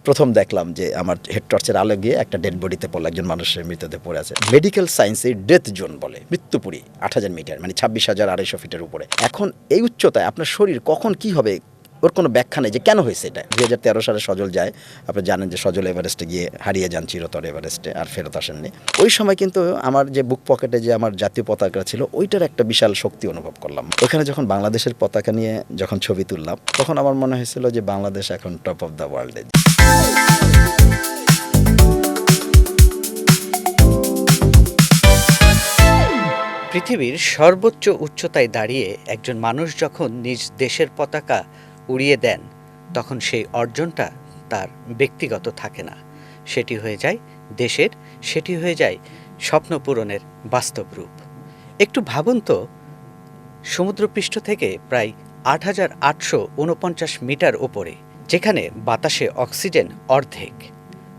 প্রথম দেখলাম যে আমার হেড টর্চের আলো গিয়ে একটা ডেড বডিতে পড়লো, একজন মানুষের মৃতদেহ পড়ে আছে। মেডিকেল সায়েন্সে ডেথ জোন বলে, মৃত্যুপুরী 8,000 মিটার, মানে 26,200 ফিটের উপরে। এখন এই উচ্চতায় আপনার শরীর কখন কি হবে ওর কোনো ব্যাখ্যা নেই যে কেন হয়েছে এটা। 2013 সালে সজল যায়, আপনি জানেন যে সজল এভারেস্টে গিয়ে হারিয়ে যান চিরতর এভারেস্টে, আর ফেরত আসেননি। ওই সময় কিন্তু আমার যে বুক পকেটে যে আমার জাতীয় পতাকা ছিল ওইটার একটা বিশাল শক্তি অনুভব করলাম। ওখানে যখন বাংলাদেশের পতাকা নিয়ে যখন ছবি তুললাম তখন আমার মনে হয়েছিল যে বাংলাদেশ এখন টপ অফ দ্য ওয়ার্ল্ডে। পৃথিবীর সর্বোচ্চ উচ্চতায় দাঁড়িয়ে একজন মানুষ যখন নিজ দেশের পতাকা উড়িয়ে দেন তখন সেই অর্জনটা তার ব্যক্তিগত থাকে না, সেটি হয়ে যায় দেশের, সেটি হয়ে যায় স্বপ্ন পূরণের বাস্তব রূপ। একটু ভাবুন তো, সমুদ্রপৃষ্ঠ থেকে প্রায় 8,849 মিটার ওপরে, যেখানে বাতাসে অক্সিজেন অর্ধেক,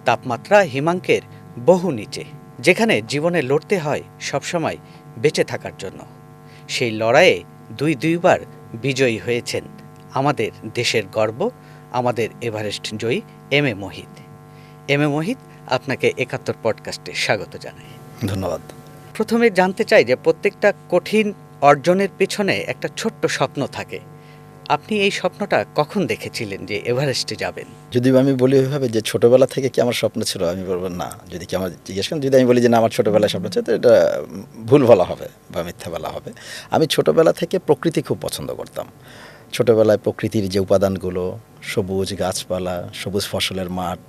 তাপমাত্রা হিমাঙ্কের বহু নিচে, যেখানে জীবনে লড়তে হয় সবসময় বেঁচে থাকার জন্য, সেই লড়াইয়ে দুইবার বিজয়ী হয়েছেন আমাদের দেশের গর্ব, আমাদের Everest Joyee M A Mohit. M A Mohit, আপনাকে ৭১ পডকাস্টে স্বাগত জানাই। ধন্যবাদ। প্রথমে জানতে চাই যে প্রত্যেকটা কঠিন অর্জনের পেছনে একটা ছোট্ট স্বপ্ন থাকে। আপনি এই স্বপ্নটা কখন দেখেছিলেন যে এভারেস্টে যাবেন? যদি আমি বলি ওইভাবে যে ছোটোবেলা থেকে কি আমার স্বপ্ন ছিল, আমি বলবো না। যদি কি আমার জিজ্ঞেস করেন, যদি আমি বলি যে না আমার ছোটোবেলায় স্বপ্ন ছিল, তো এটা ভুল বলা হবে বা মিথ্যা বলা হবে। আমি ছোটোবেলা থেকে প্রকৃতি খুব পছন্দ করতাম। ছোটোবেলায় প্রকৃতির যে উপাদানগুলো, সবুজ গাছপালা, সবুজ ফসলের মাঠ,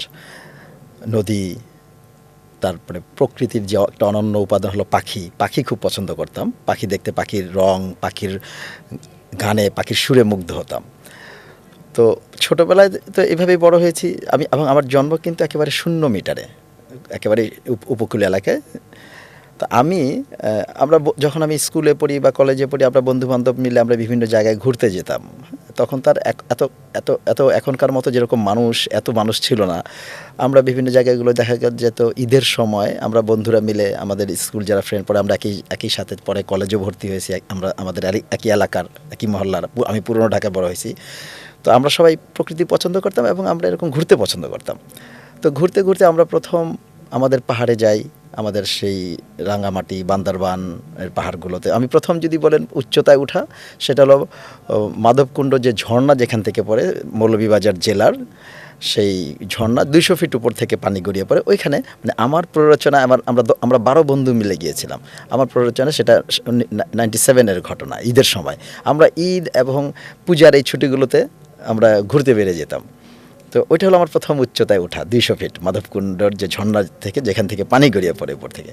নদী, তারপরে প্রকৃতির যে একটা অনন্য উপাদান হলো পাখি খুব পছন্দ করতাম। পাখি দেখতে, পাখির রং, পাখির গানে, পাখির সুরে মুগ্ধ হতাম। তো ছোটোবেলায় তো এভাবেই বড় হয়েছি আমি। এবং আমার জন্ম কিন্তু একেবারে 0 মিটারে, একেবারে উপকূল এলাকায়। তো আমরা যখন আমি স্কুলে পড়ি বা কলেজে পড়ি, আমরা বন্ধুবান্ধব মিলে আমরা বিভিন্ন জায়গায় ঘুরতে যেতাম। তখন তার এত এত এত এখনকার মতো যেরকম এত মানুষ ছিল না। আমরা বিভিন্ন জায়গাগুলো দেখা যেত ঈদের সময় আমরা বন্ধুরা মিলে, আমাদের স্কুল যারা ফ্রেন্ড পড়ে, আমরা একই সাথে পরে কলেজে ভর্তি হয়েছি। আমরা আমাদের একই এলাকার, একই মহল্লার, আমি পুরনো ঢাকায় বড় হয়েছি। তো আমরা সবাই প্রকৃতি পছন্দ করতাম এবং আমরা এরকম ঘুরতে পছন্দ করতাম। তো ঘুরতে ঘুরতে আমরা প্রথম আমাদের পাহাড়ে যাই, আমাদের সেই রাঙ্গামাটি, বান্দরবানের পাহাড়গুলোতে। আমি প্রথম যদি বলেন উচ্চতায় উঠা, সেটা হলো মাধবকুণ্ড যে ঝর্ণা যেখান থেকে পড়ে, মৌলভীবাজার জেলার সেই ঝর্ণা 200 ফিট উপর থেকে পানি গড়িয়ে পড়ে। ওইখানে মানে আমার প্ররোচনা, আমরা 12 বন্ধু মিলে গিয়েছিলাম। আমার প্ররোচনা সেটা 97-এর ঘটনা, ঈদের সময়। আমরা ঈদ এবং পূজার এই ছুটিগুলোতে আমরা ঘুরতে বেরিয়ে যেতাম। তো ওইটা হলো আমার প্রথম উচ্চতায় ওঠা, 200 ফিট মাধবকুণ্ডর যে ঝর্ণা থেকে, যেখান থেকে পানি গড়িয়ে পড়ে উপর থেকে।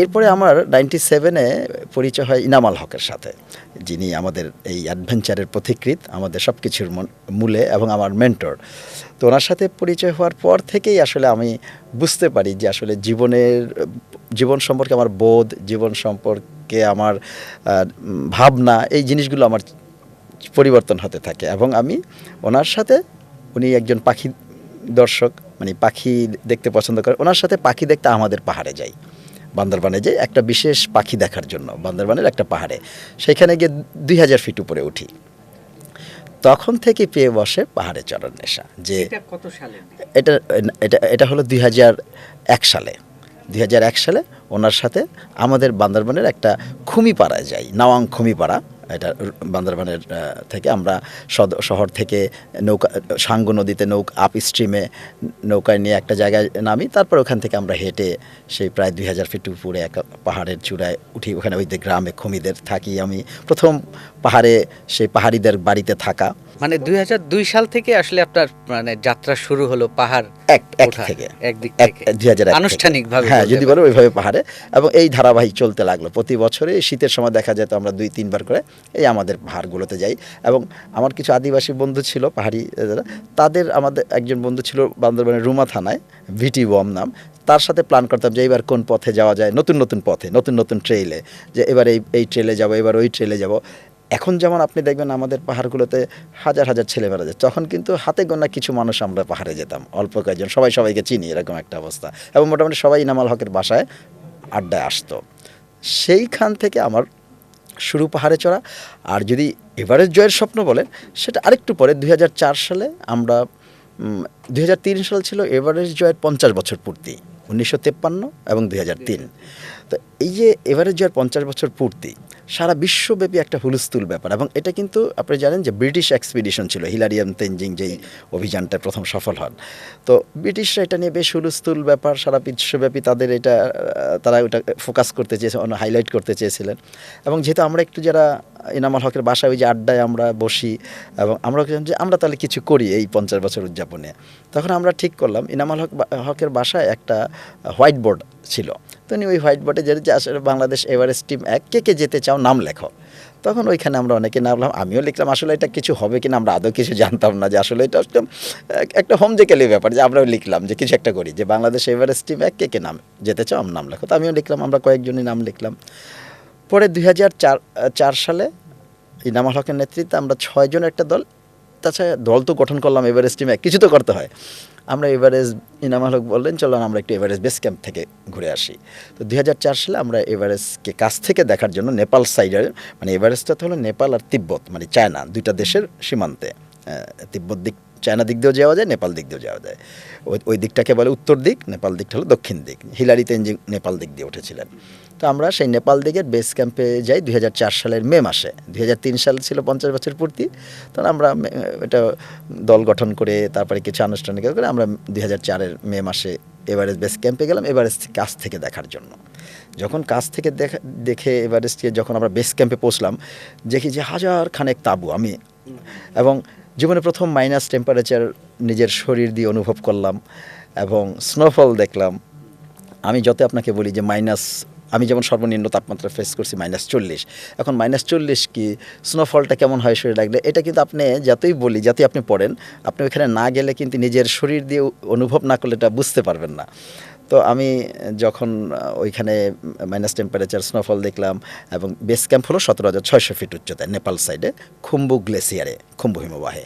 এরপরে আমার 97-এ পরিচয় হয় ইনামাল হকের সাথে, যিনি আমাদের এই অ্যাডভেঞ্চারের পথিকৃৎ, আমাদের সব কিছুর মূলে এবং আমার মেন্টর। তো ওনার সাথে পরিচয় হওয়ার পর থেকেই আসলে আমি বুঝতে পারি যে আসলে জীবন সম্পর্কে আমার বোধ, জীবন সম্পর্কে আমার ভাবনা, এই জিনিসগুলো আমার পরিবর্তন হতে থাকে। এবং আমি ওনার সাথে, উনি একজন পাখি দর্শক, মানে পাখি দেখতে পছন্দ করে, ওনার সাথে পাখি দেখতে আমাদের পাহাড়ে যাই, বান্দরবানে যাই একটা বিশেষ পাখি দেখার জন্য। বান্দরবানের একটা পাহাড়ে, সেখানে গিয়ে 2000 ফিট উপরে উঠি। তখন থেকে পেয়ে বসে পাহাড়ে চড়ার নেশা। যে কত সালে? এটা হলো 2001 সালে। 2001 সালে ওনার সাথে আমাদের বান্দরবানের একটা খুমিপাড়ায় যাই, নাওয়াং খুমিপাড়া। এটা বান্দরবানের থেকে আমরা শহর থেকে সাঙ্গু নদীতে আপ স্ট্রিমে নৌকায় নিয়ে একটা জায়গায় নামি। তারপর ওখান থেকে আমরা হেঁটে সেই প্রায় 2000 ফিট উপরে এক পাহাড়ের চূড়ায় উঠি। ওখানে ওই যে গ্রামে খুমিদের থাকি আমি। প্রথম পাহাড়ে সেই পাহাড়িদের বাড়িতে থাকা। মানে 2002 সাল থেকে আসলে আপনার মানে যাত্রা শুরু হলো পাহাড় থেকে, একদিক থেকে 2001 আনুষ্ঠানিকভাবে। হ্যাঁ, যদি বলো ওইভাবে পাহাড়ে। এবং এই ধারাবাহিক চলতে লাগলো। প্রতি বছরে শীতের সময় দেখা যেত আমরা 2-3 বার করে এই আমাদের পাহাড়গুলোতে যাই। এবং আমার কিছু আদিবাসী বন্ধু ছিল, পাহাড়ি, আমাদের একজন বন্ধু ছিল বান্দরবানের রুমা থানায়, ভিটি বম নাম। তার সাথে প্ল্যান করতাম যে এবার কোন পথে যাওয়া যায়, নতুন পথে, নতুন ট্রেইলে, যে এবার এই ট্রেলে যাব, এবার ওই ট্রেলে যাব। এখন যেমন আপনি দেখবেন আমাদের পাহাড়গুলোতে হাজার হাজার ছেলেমেয়েরা যায়, তখন কিন্তু হাতে গোনা কিছু মানুষ আমরা পাহাড়ে যেতাম, অল্প কয়েকজন, সবাইকে চিনি, এরকম একটা অবস্থা। এবং মোটামুটি সবাই ইনামাল হকের বাসায় আড্ডায় আসতো। সেইখান থেকে আমার শুরু পাহাড়ে চড়া। আর যদি এভারেস্ট জয়ের স্বপ্ন বলেন, সেটা আরেকটু পরে 2004 সালে আমরা 2003 সাল ছিল এভারেস্ট জয়ের 50 বছর পূর্তি, 1953 এবং 2003। তো এই যে এভারেস্ট জয়ের 50 বছর পূর্তি সারা বিশ্বব্যাপী একটা হুলস্থুল ব্যাপার, এবং এটা কিন্তু আপনি জানেন যে ব্রিটিশ এক্সপিডিশন ছিল, হিলারিয়াম তেনজিং যেই অভিযানটা প্রথম সফল হন। তো ব্রিটিশরা এটা নিয়ে বেশ হুলস্থুল ব্যাপার, সারা বিশ্বব্যাপী তাদের এটা তারা ওটা ফোকাস করতে চেয়েছে, হাইলাইট করতে চেয়েছিলেন। এবং যেহেতু আমরা একটু যারা ইনামুল হকের বাসায় ওই যে আড্ডায় আমরা বসি এবং আমরা যে আমরা তাহলে কিছু করি এই 50 বছর উদযাপনে, তখন আমরা ঠিক করলাম ইনামুল হকের বাসায় একটা হোয়াইট বোর্ড ছিল। তো উনি ওই হোয়াইট বোর্ডে যে আসলে বাংলাদেশ এভারেস্ট টিম 1 কে যেতে চাও নাম লেখো। তখন ওইখানে আমরা অনেকে নাম লিখলাম, আমিও লিখলাম। আসলে এটা কিছু হবে কিনা আমরা আদৌ কিছু জানতাম না, যে আসলে এটা একটা হোমজেকেলি ব্যাপার, যে আমরাও লিখলাম যে কিছু একটা করি, যে বাংলাদেশ এভারেস্ট টিম 1 কে নাম যেতে চাও নাম লেখো। তো আমিও লিখলাম, আমরা কয়েকজনই নাম লিখলাম। পরে 2004 সালে ইনামুল হকের নেতৃত্বে আমরা 6 জনের একটা দল, তাছাড়া দল তো গঠন করলাম এভারেস্ট টিমে, কিছু তো করতে হয়। আমরা এভারেস্ট, ইনামুল হক বললেন চলো আমরা একটু এভারেস্ট বেস ক্যাম্প থেকে ঘুরে আসি। তো 2004 সালে আমরা এভারেস্টকে কাছ থেকে দেখার জন্য নেপাল সাইডের, মানে এভারেস্টটা তো হলো নেপাল আর তিব্বত মানে চায়না দুইটা দেশের সীমান্তে, তিব্বত দিক চায়না দিক দিয়েও যাওয়া যায়, নেপাল দিক দিয়েও যাওয়া যায়। ওই দিকটাকে বলে উত্তর দিক, নেপাল দিকটা হলো দক্ষিণ দিক। হিলারি তেনজিং নেপাল দিক দিয়ে উঠেছিলেন। তো আমরা সেই নেপাল দিকের বেস ক্যাম্পে যাই 2004 সালের মে মাসে। 2003 সাল ছিল 50 বছর পূর্তি, তখন আমরা এটা দল গঠন করে তারপরে কিছু আনুষ্ঠানিকতা করে আমরা 2004-এর মে মাসে এভারেস্ট বেস ক্যাম্পে গেলাম এভারেস্ট কাছ থেকে দেখার জন্য। যখন কাছ থেকে দেখে এভারেস্টকে যখন আমরা বেস ক্যাম্পে পৌঁছলাম, দেখি যে হাজার খানেক তাঁবু, আমি এবং জীবনে প্রথম মাইনাস টেম্পারেচার নিজের শরীর দিয়ে অনুভব করলাম এবং স্নোফল দেখলাম। আমি যত আপনাকে বলি যে আমি যেমন সর্বনিম্ন তাপমাত্রা ফেস করছি -40, এখন -40 কি স্নোফলটা কেমন হয় শরীরে লাগলে, এটা কিন্তু আপনি যতই আপনি পড়েন, আপনি ওইখানে না গেলে কিন্তু নিজের শরীর দিয়ে অনুভব না করলে এটা বুঝতে পারবেন না। তো আমি যখন ওইখানে মাইনাস টেম্পারেচার স্নোফল দেখলাম, এবং বেস ক্যাম্প হলো 17,600 ফিট উচ্চতায় নেপাল সাইডে খুম্বু গ্লেসিয়ারে, খুম্বু হিমবাহে।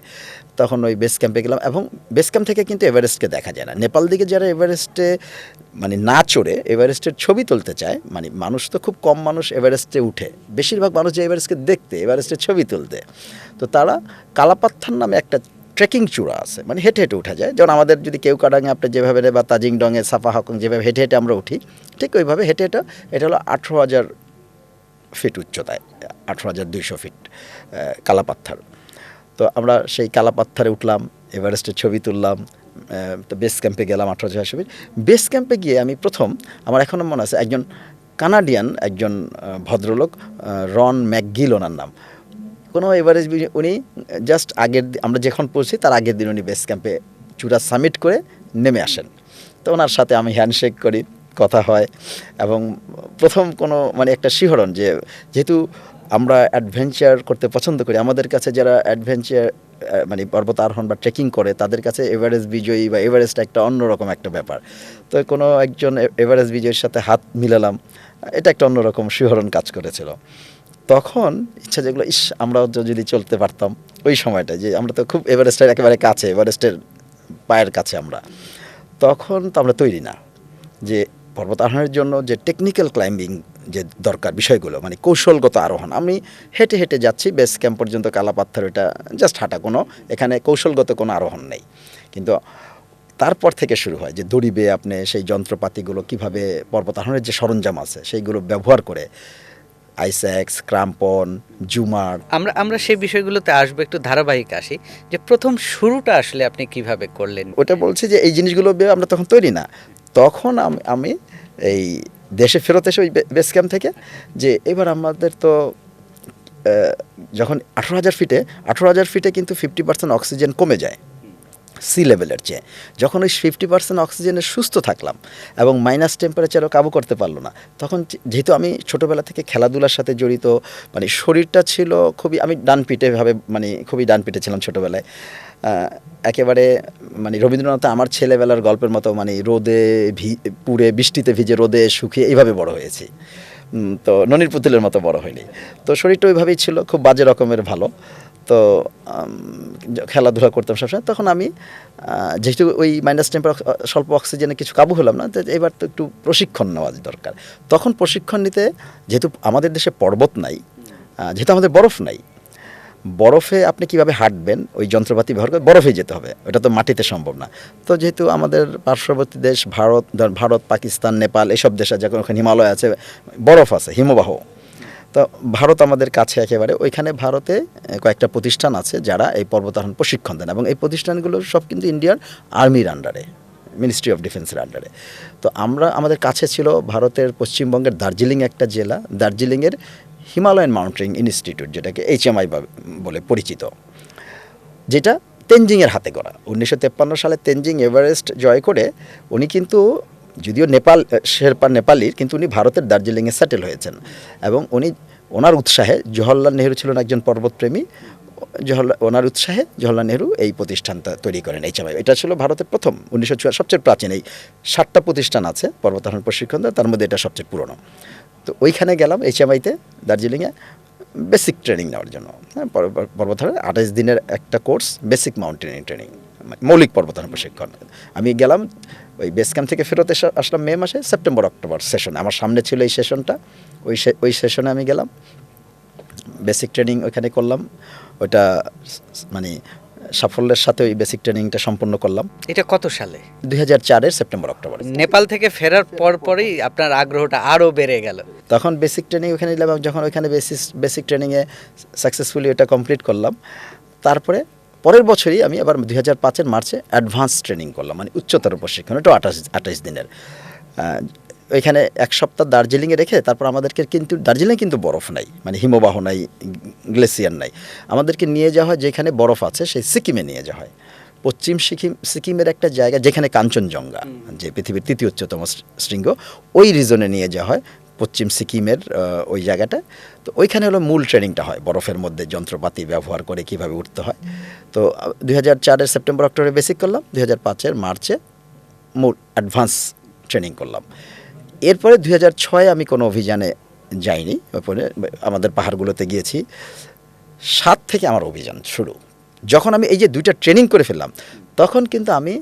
তখন ওই বেস ক্যাম্পে গেলাম, এবং বেস ক্যাম্প থেকে কিন্তু এভারেস্টকে দেখা যায় না। নেপাল দিকে যারা এভারেস্টে মানে না চড়ে এভারেস্টের ছবি তুলতে চায়, মানে মানুষ তো খুব কম মানুষ এভারেস্টে উঠে, বেশিরভাগ মানুষ যে এভারেস্টকে দেখতে, এভারেস্টের ছবি তুলতে, তো তারা কালাপাত্থার নামে একটা ট্রেকিং চূড়া আছে, মানে হেঁটে হেঁটে উঠা যায়। যেমন আমাদের যদি কেউকাডাঙে আপনি যেভাবে বা তাজিং ডঙে সাফা হকং যেভাবে হেঁটে হেঁটে আমরা উঠি, ঠিক ওইভাবে হেঁটে হেঁটে, এটা হলো 18,000 ফিট উচ্চতায়, 18,200 ফিট কালাপাত্থার। তো আমরা সেই কালাপাত্থারে উঠলাম, এভারেস্টের ছবি তুললাম। তো বেস ক্যাম্পে গেলাম 18,600 ফিট। বেস ক্যাম্পে গিয়ে আমি প্রথম, আমার এখনও মনে আছে, একজন কানাডিয়ান একজন ভদ্রলোক, রন ম্যাকগিল ওনার নাম, কোনো এভারেস্ট উনি জাস্ট আমরা যখন পৌঁছি তার আগের দিন উনি বেস ক্যাম্পে চূড়া সামিট করে নেমে আসেন। তো ওনার সাথে আমি হ্যান্ডশেক করি, কথা হয়, এবং প্রথম কোনো মানে একটা শিহরণ, যেহেতু আমরা অ্যাডভেঞ্চার করতে পছন্দ করি, আমাদের কাছে যারা অ্যাডভেঞ্চার মানে পর্বত আরোহণ বা ট্রেকিং করে তাদের কাছে এভারেস্ট বিজয়ী বা এভারেস্ট একটা অন্যরকম একটা ব্যাপার। তো কোনো একজন এভারেস্ট বিজয়ীর সাথে হাত মিলালাম, এটা একটা অন্যরকম শিহরণ কাজ করেছিল। তখন ইচ্ছা যেগুলো, আমরাও যদি চলতে পারতাম ওই সময়টায়, যে আমরা তো খুব এভারেস্টের একেবারে কাছে, এভারেস্টের পায়ের কাছে আমরা, তখন তো আমরা তৈরি না যে পর্বত আরোহণের জন্য যে টেকনিক্যাল ক্লাইম্বিং যে দরকার বিষয়গুলো, মানে কৌশলগত আরোহণ। আমি হেঁটে হেঁটে যাচ্ছি বেস ক্যাম্প পর্যন্ত, কালাপাত্থার, এটা জাস্ট হাঁটা, কোনো এখানে কৌশলগত কোনো আরোহণ নেই। কিন্তু তারপর থেকে শুরু হয় যে দড়ি বেয়ে আপনি সেই যন্ত্রপাতিগুলো কীভাবে পর্বত আরোহণের যে সরঞ্জাম আছে সেইগুলো ব্যবহার করে, আইস্যাক্স, ক্রাম্পন, জুমার, আমরা সেই বিষয়গুলোতে আসবো, একটু ধারাবাহিক আসি, যে প্রথম শুরুটা আসলে আপনি কিভাবে করলেন। ওটা বলছি যে এই জিনিসগুলো আমরা তখন তৈরি না। তখন আমি এই দেশে ফেরত এসে ওই বেস ক্যাম্প থেকে, যে এবার আমাদের তো যখন 18,000 ফিটে কিন্তু 50% অক্সিজেন কমে যায় সি লেভেলের চেয়ে। যখন ওই 50% অক্সিজেনের সুস্থ থাকলাম এবং মাইনাস টেম্পারেচারও কাবু করতে পারলো না, তখন যেহেতু আমি ছোটোবেলা থেকে খেলাধুলার সাথে জড়িত, মানে শরীরটা ছিল খুবই, আমি খুবই ডান পিটে ছিলাম ছোটোবেলায়, একেবারে মানে রবীন্দ্রনাথ আমার ছেলেবেলার গল্পের মতো, মানে রোদে পুড়ে, বৃষ্টিতে ভিজে, রোদে শুকিয়ে এইভাবে বড় হয়েছি। তো ননির পুতুলের মতো বড় হয়নি। তো শরীরটা ওইভাবেই ছিল, খুব বাজে রকমের ভালো। তো খেলাধুলা করতাম সবসময়। তখন আমি যেহেতু ওই মাইনাস টেম্পার স্বল্প অক্সিজেনে কিছু কাবু হলাম না, তো এবার তো একটু প্রশিক্ষণ নেওয়া দরকার। তখন প্রশিক্ষণ নিতে, যেহেতু আমাদের দেশে পর্বত নাই, যেহেতু আমাদের বরফ নাই, বরফে আপনি কিভাবে হাঁটবেন ওই যন্ত্রপাতি ব্যবহার করে বরফে যেতে হবে, ওটা তো মাটিতে সম্ভব না। তো যেহেতু আমাদের পার্শ্ববর্তী দেশ ভারত পাকিস্তান নেপাল এসব দেশে যখন ওখানে হিমালয় আছে, বরফ আছে, হিমবাহ, তো ভারত আমাদের কাছে একেবারে, ওইখানে ভারতে কয়েকটা প্রতিষ্ঠান আছে যারা এই পর্বতারোহণ প্রশিক্ষণ দেন, এবং এই প্রতিষ্ঠানগুলো সব কিন্তু ইন্ডিয়ার আর্মির আন্ডারে, মিনিস্ট্রি অফ ডিফেন্সের আন্ডারে। তো আমাদের কাছে ছিল ভারতের পশ্চিমবঙ্গের দার্জিলিং একটা জেলা, দার্জিলিংয়ের হিমালয়ান মাউন্টেনিং ইনস্টিটিউট, যেটাকে HMI বলে পরিচিত, যেটা তেনজিংয়ের হাতে গড়া। 1953 সালে তেনজিং এভারেস্ট জয় করে উনি কিন্তু, যদিও শেরপা নেপালির, কিন্তু উনি ভারতের দার্জিলিংয়ে সেটেল হয়েছেন, এবং ওনার উৎসাহে, জওহরলাল নেহরু ছিলেন একজন পর্বতপ্রেমী, ওনার উৎসাহে জওহরলাল নেহরু এই প্রতিষ্ঠানটা তৈরি করেন HMI। এটা ছিল ভারতের প্রথম 1904 সবচেয়ে প্রাচীন। এই 7টা প্রতিষ্ঠান আছে পর্বতারোহণ প্রশিক্ষণ দেয়, তার মধ্যে এটা সবচেয়ে পুরনো। তো ওইখানে গেলাম HMI-তে দার্জিলিংয়ে বেসিক ট্রেনিং নেওয়ার জন্য। হ্যাঁ, পর্বতারোহণ 28 দিনের একটা কোর্স, বেসিক মাউন্টেনিং ট্রেনিং, মৌলিক পর্বতারোহণ প্রশিক্ষণ। আমি গেলাম, ওই বেস ক্যাম্প থেকে ফেরত আসলাম মে মাসে, সেপ্টেম্বর অক্টোবর সেশনে আমার সামনে ছিল এই সেশনটা। ওই সেশনে আমি গেলাম, বেসিক ট্রেনিং ওইখানে করলাম। ওইটা মানে সাফল্যের সাথে ওই বেসিক ট্রেনিংটা সম্পন্ন করলাম। এটা কত সালে? 2004-এর সেপ্টেম্বর অক্টোবর। নেপাল থেকে ফেরার পরই আপনার আগ্রহটা আরও বেড়ে গেল। তখন বেসিক ট্রেনিং ওখানে নিলাম, যখন ওইখানে বেসিক ট্রেনিংয়ে সাকসেসফুলি ওটা কমপ্লিট করলাম, তারপরে পরের বছরই আমি আবার 2005-এর মার্চে অ্যাডভান্স ট্রেনিং করলাম, মানে উচ্চতর প্রশিক্ষণ, এটা 28 দিনের। ওইখানে 1 সপ্তাহ দার্জিলিংয়ে রেখে তারপর আমাদেরকে, কিন্তু দার্জিলিং কিন্তু বরফ নাই, মানে হিমবাহ নাই, গ্লেসিয়ার নাই, আমাদেরকে নিয়ে যাওয়া হয় যেখানে বরফ আছে, সেই সিকিমে নিয়ে যাওয়া হয়। পশ্চিম সিকিমের একটা জায়গা যেখানে কাঞ্চনজঙ্ঘা, যে পৃথিবীর 3য় উচ্চতম শৃঙ্গ, ওই রিজনে নিয়ে যাওয়া হয়, পশ্চিম সিকিমের ওই জায়গাটা। তো ওইখানে হলো মূল ট্রেনিংটা হয়, বরফের মধ্যে যন্ত্রপাতি ব্যবহার করে কিভাবে উঠতে হয়। তো 2004-এর সেপ্টেম্বর অক্টোবরে বেসিক করলাম, 2005-এর মার্চে মূল অ্যাডভান্স ট্রেনিং করলাম। এরপরে 2006-এ আমি কোনো অভিযানে যাইনি, ওপরে আমাদের পাহাড়গুলোতে গিয়েছি। 7 থেকে আমার অভিযান শুরু। যখন আমি এই যে 2টা ট্রেনিং করে ফেললাম, তখন কিন্তু আমি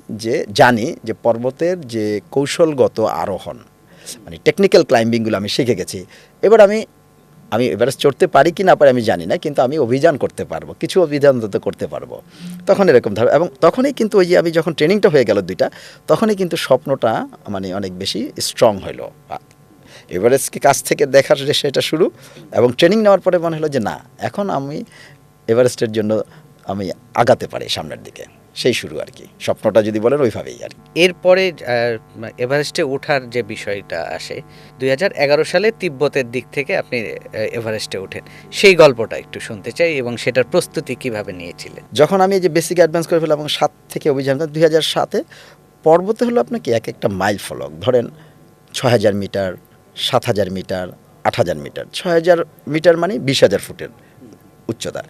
জানি যে পর্বতের যে কৌশলগত আরোহণ, মানে টেকনিক্যাল ক্লাইম্বিংগুলো আমি শিখে গেছি। এবার আমি এভারেস্ট চড়তে পারি কি না পারি আমি জানি না, কিন্তু আমি অভিযান করতে পারবো, কিছু অভিযান তো করতে পারবো। তখন এরকম ধর, এবং তখনই কিন্তু ওই যে আমি যখন ট্রেনিংটা হয়ে গেল 2টা, তখনই কিন্তু স্বপ্নটা মানে অনেক বেশি স্ট্রং হলো। এভারেস্টকে কাছ থেকে দেখার সেটা শুরু, এবং ট্রেনিং নেওয়ার পরে মনে হলো যে না, এখন আমি এভারেস্টের জন্য আমি আগাতে পারি সামনের দিকে, সেই শুরু আর কি। স্বপ্নটা যদি বলেন ওইভাবেই আর কি। এরপরে এভারেস্টে ওঠার যে বিষয়টা আসে, 2011 সালে তিব্বতের দিক থেকে আপনি এভারেস্টে ওঠেন, সেই গল্পটা একটু শুনতে চাই, এবং সেটার প্রস্তুতি কিভাবে নিয়েছিলেন? যখন আমি এই যে বেসিক অ্যাডভান্স করে ফেললাম এবং 7 থেকে অভিযান, 2007-এ পর্বতে হলো আপনাকে এক একটা মাইল ফলক, ধরেন 6000 মিটার, 7000 মিটার, 8000 মিটার। 6000 মিটার মানে 20,000 ফুটের উচ্চতা,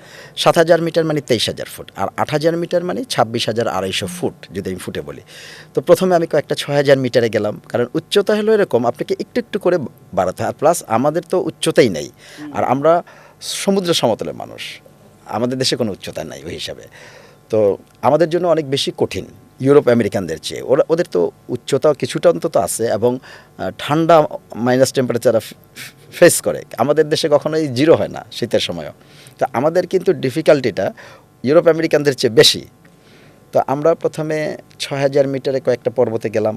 7000 মিটার মানে 23,000 ফুট, আর 8000 মিটার মানে 26,200 ফুট, যদি আমি ফুটে বলি। তো প্রথমে আমি কয়েকটা 6000 মিটারে গেলাম, কারণ উচ্চতা হলো এরকম, আপনাকে একটু একটু করে বাড়াতে হয়। আর প্লাস আমাদের তো উচ্চতাই নেই, আর আমরা সমুদ্র সমতলের মানুষ, আমাদের দেশে কোনো উচ্চতা নাই ওই হিসাবে। তো আমাদের জন্য অনেক বেশি কঠিন ইউরোপ আমেরিকানদের চেয়ে। ওদের তো উচ্চতা কিছুটা অন্তত আছে, এবং ঠান্ডা মাইনাস টেম্পারেচার ফেস করে। আমাদের দেশে কখনোই 0 হয় না শীতের সময়ও। তো আমাদের কিন্তু ডিফিকাল্টিটা ইউরোপ আমেরিকানদের চেয়ে বেশি। তো আমরা প্রথমে 6000 মিটারে কয়েকটা পর্বতে গেলাম,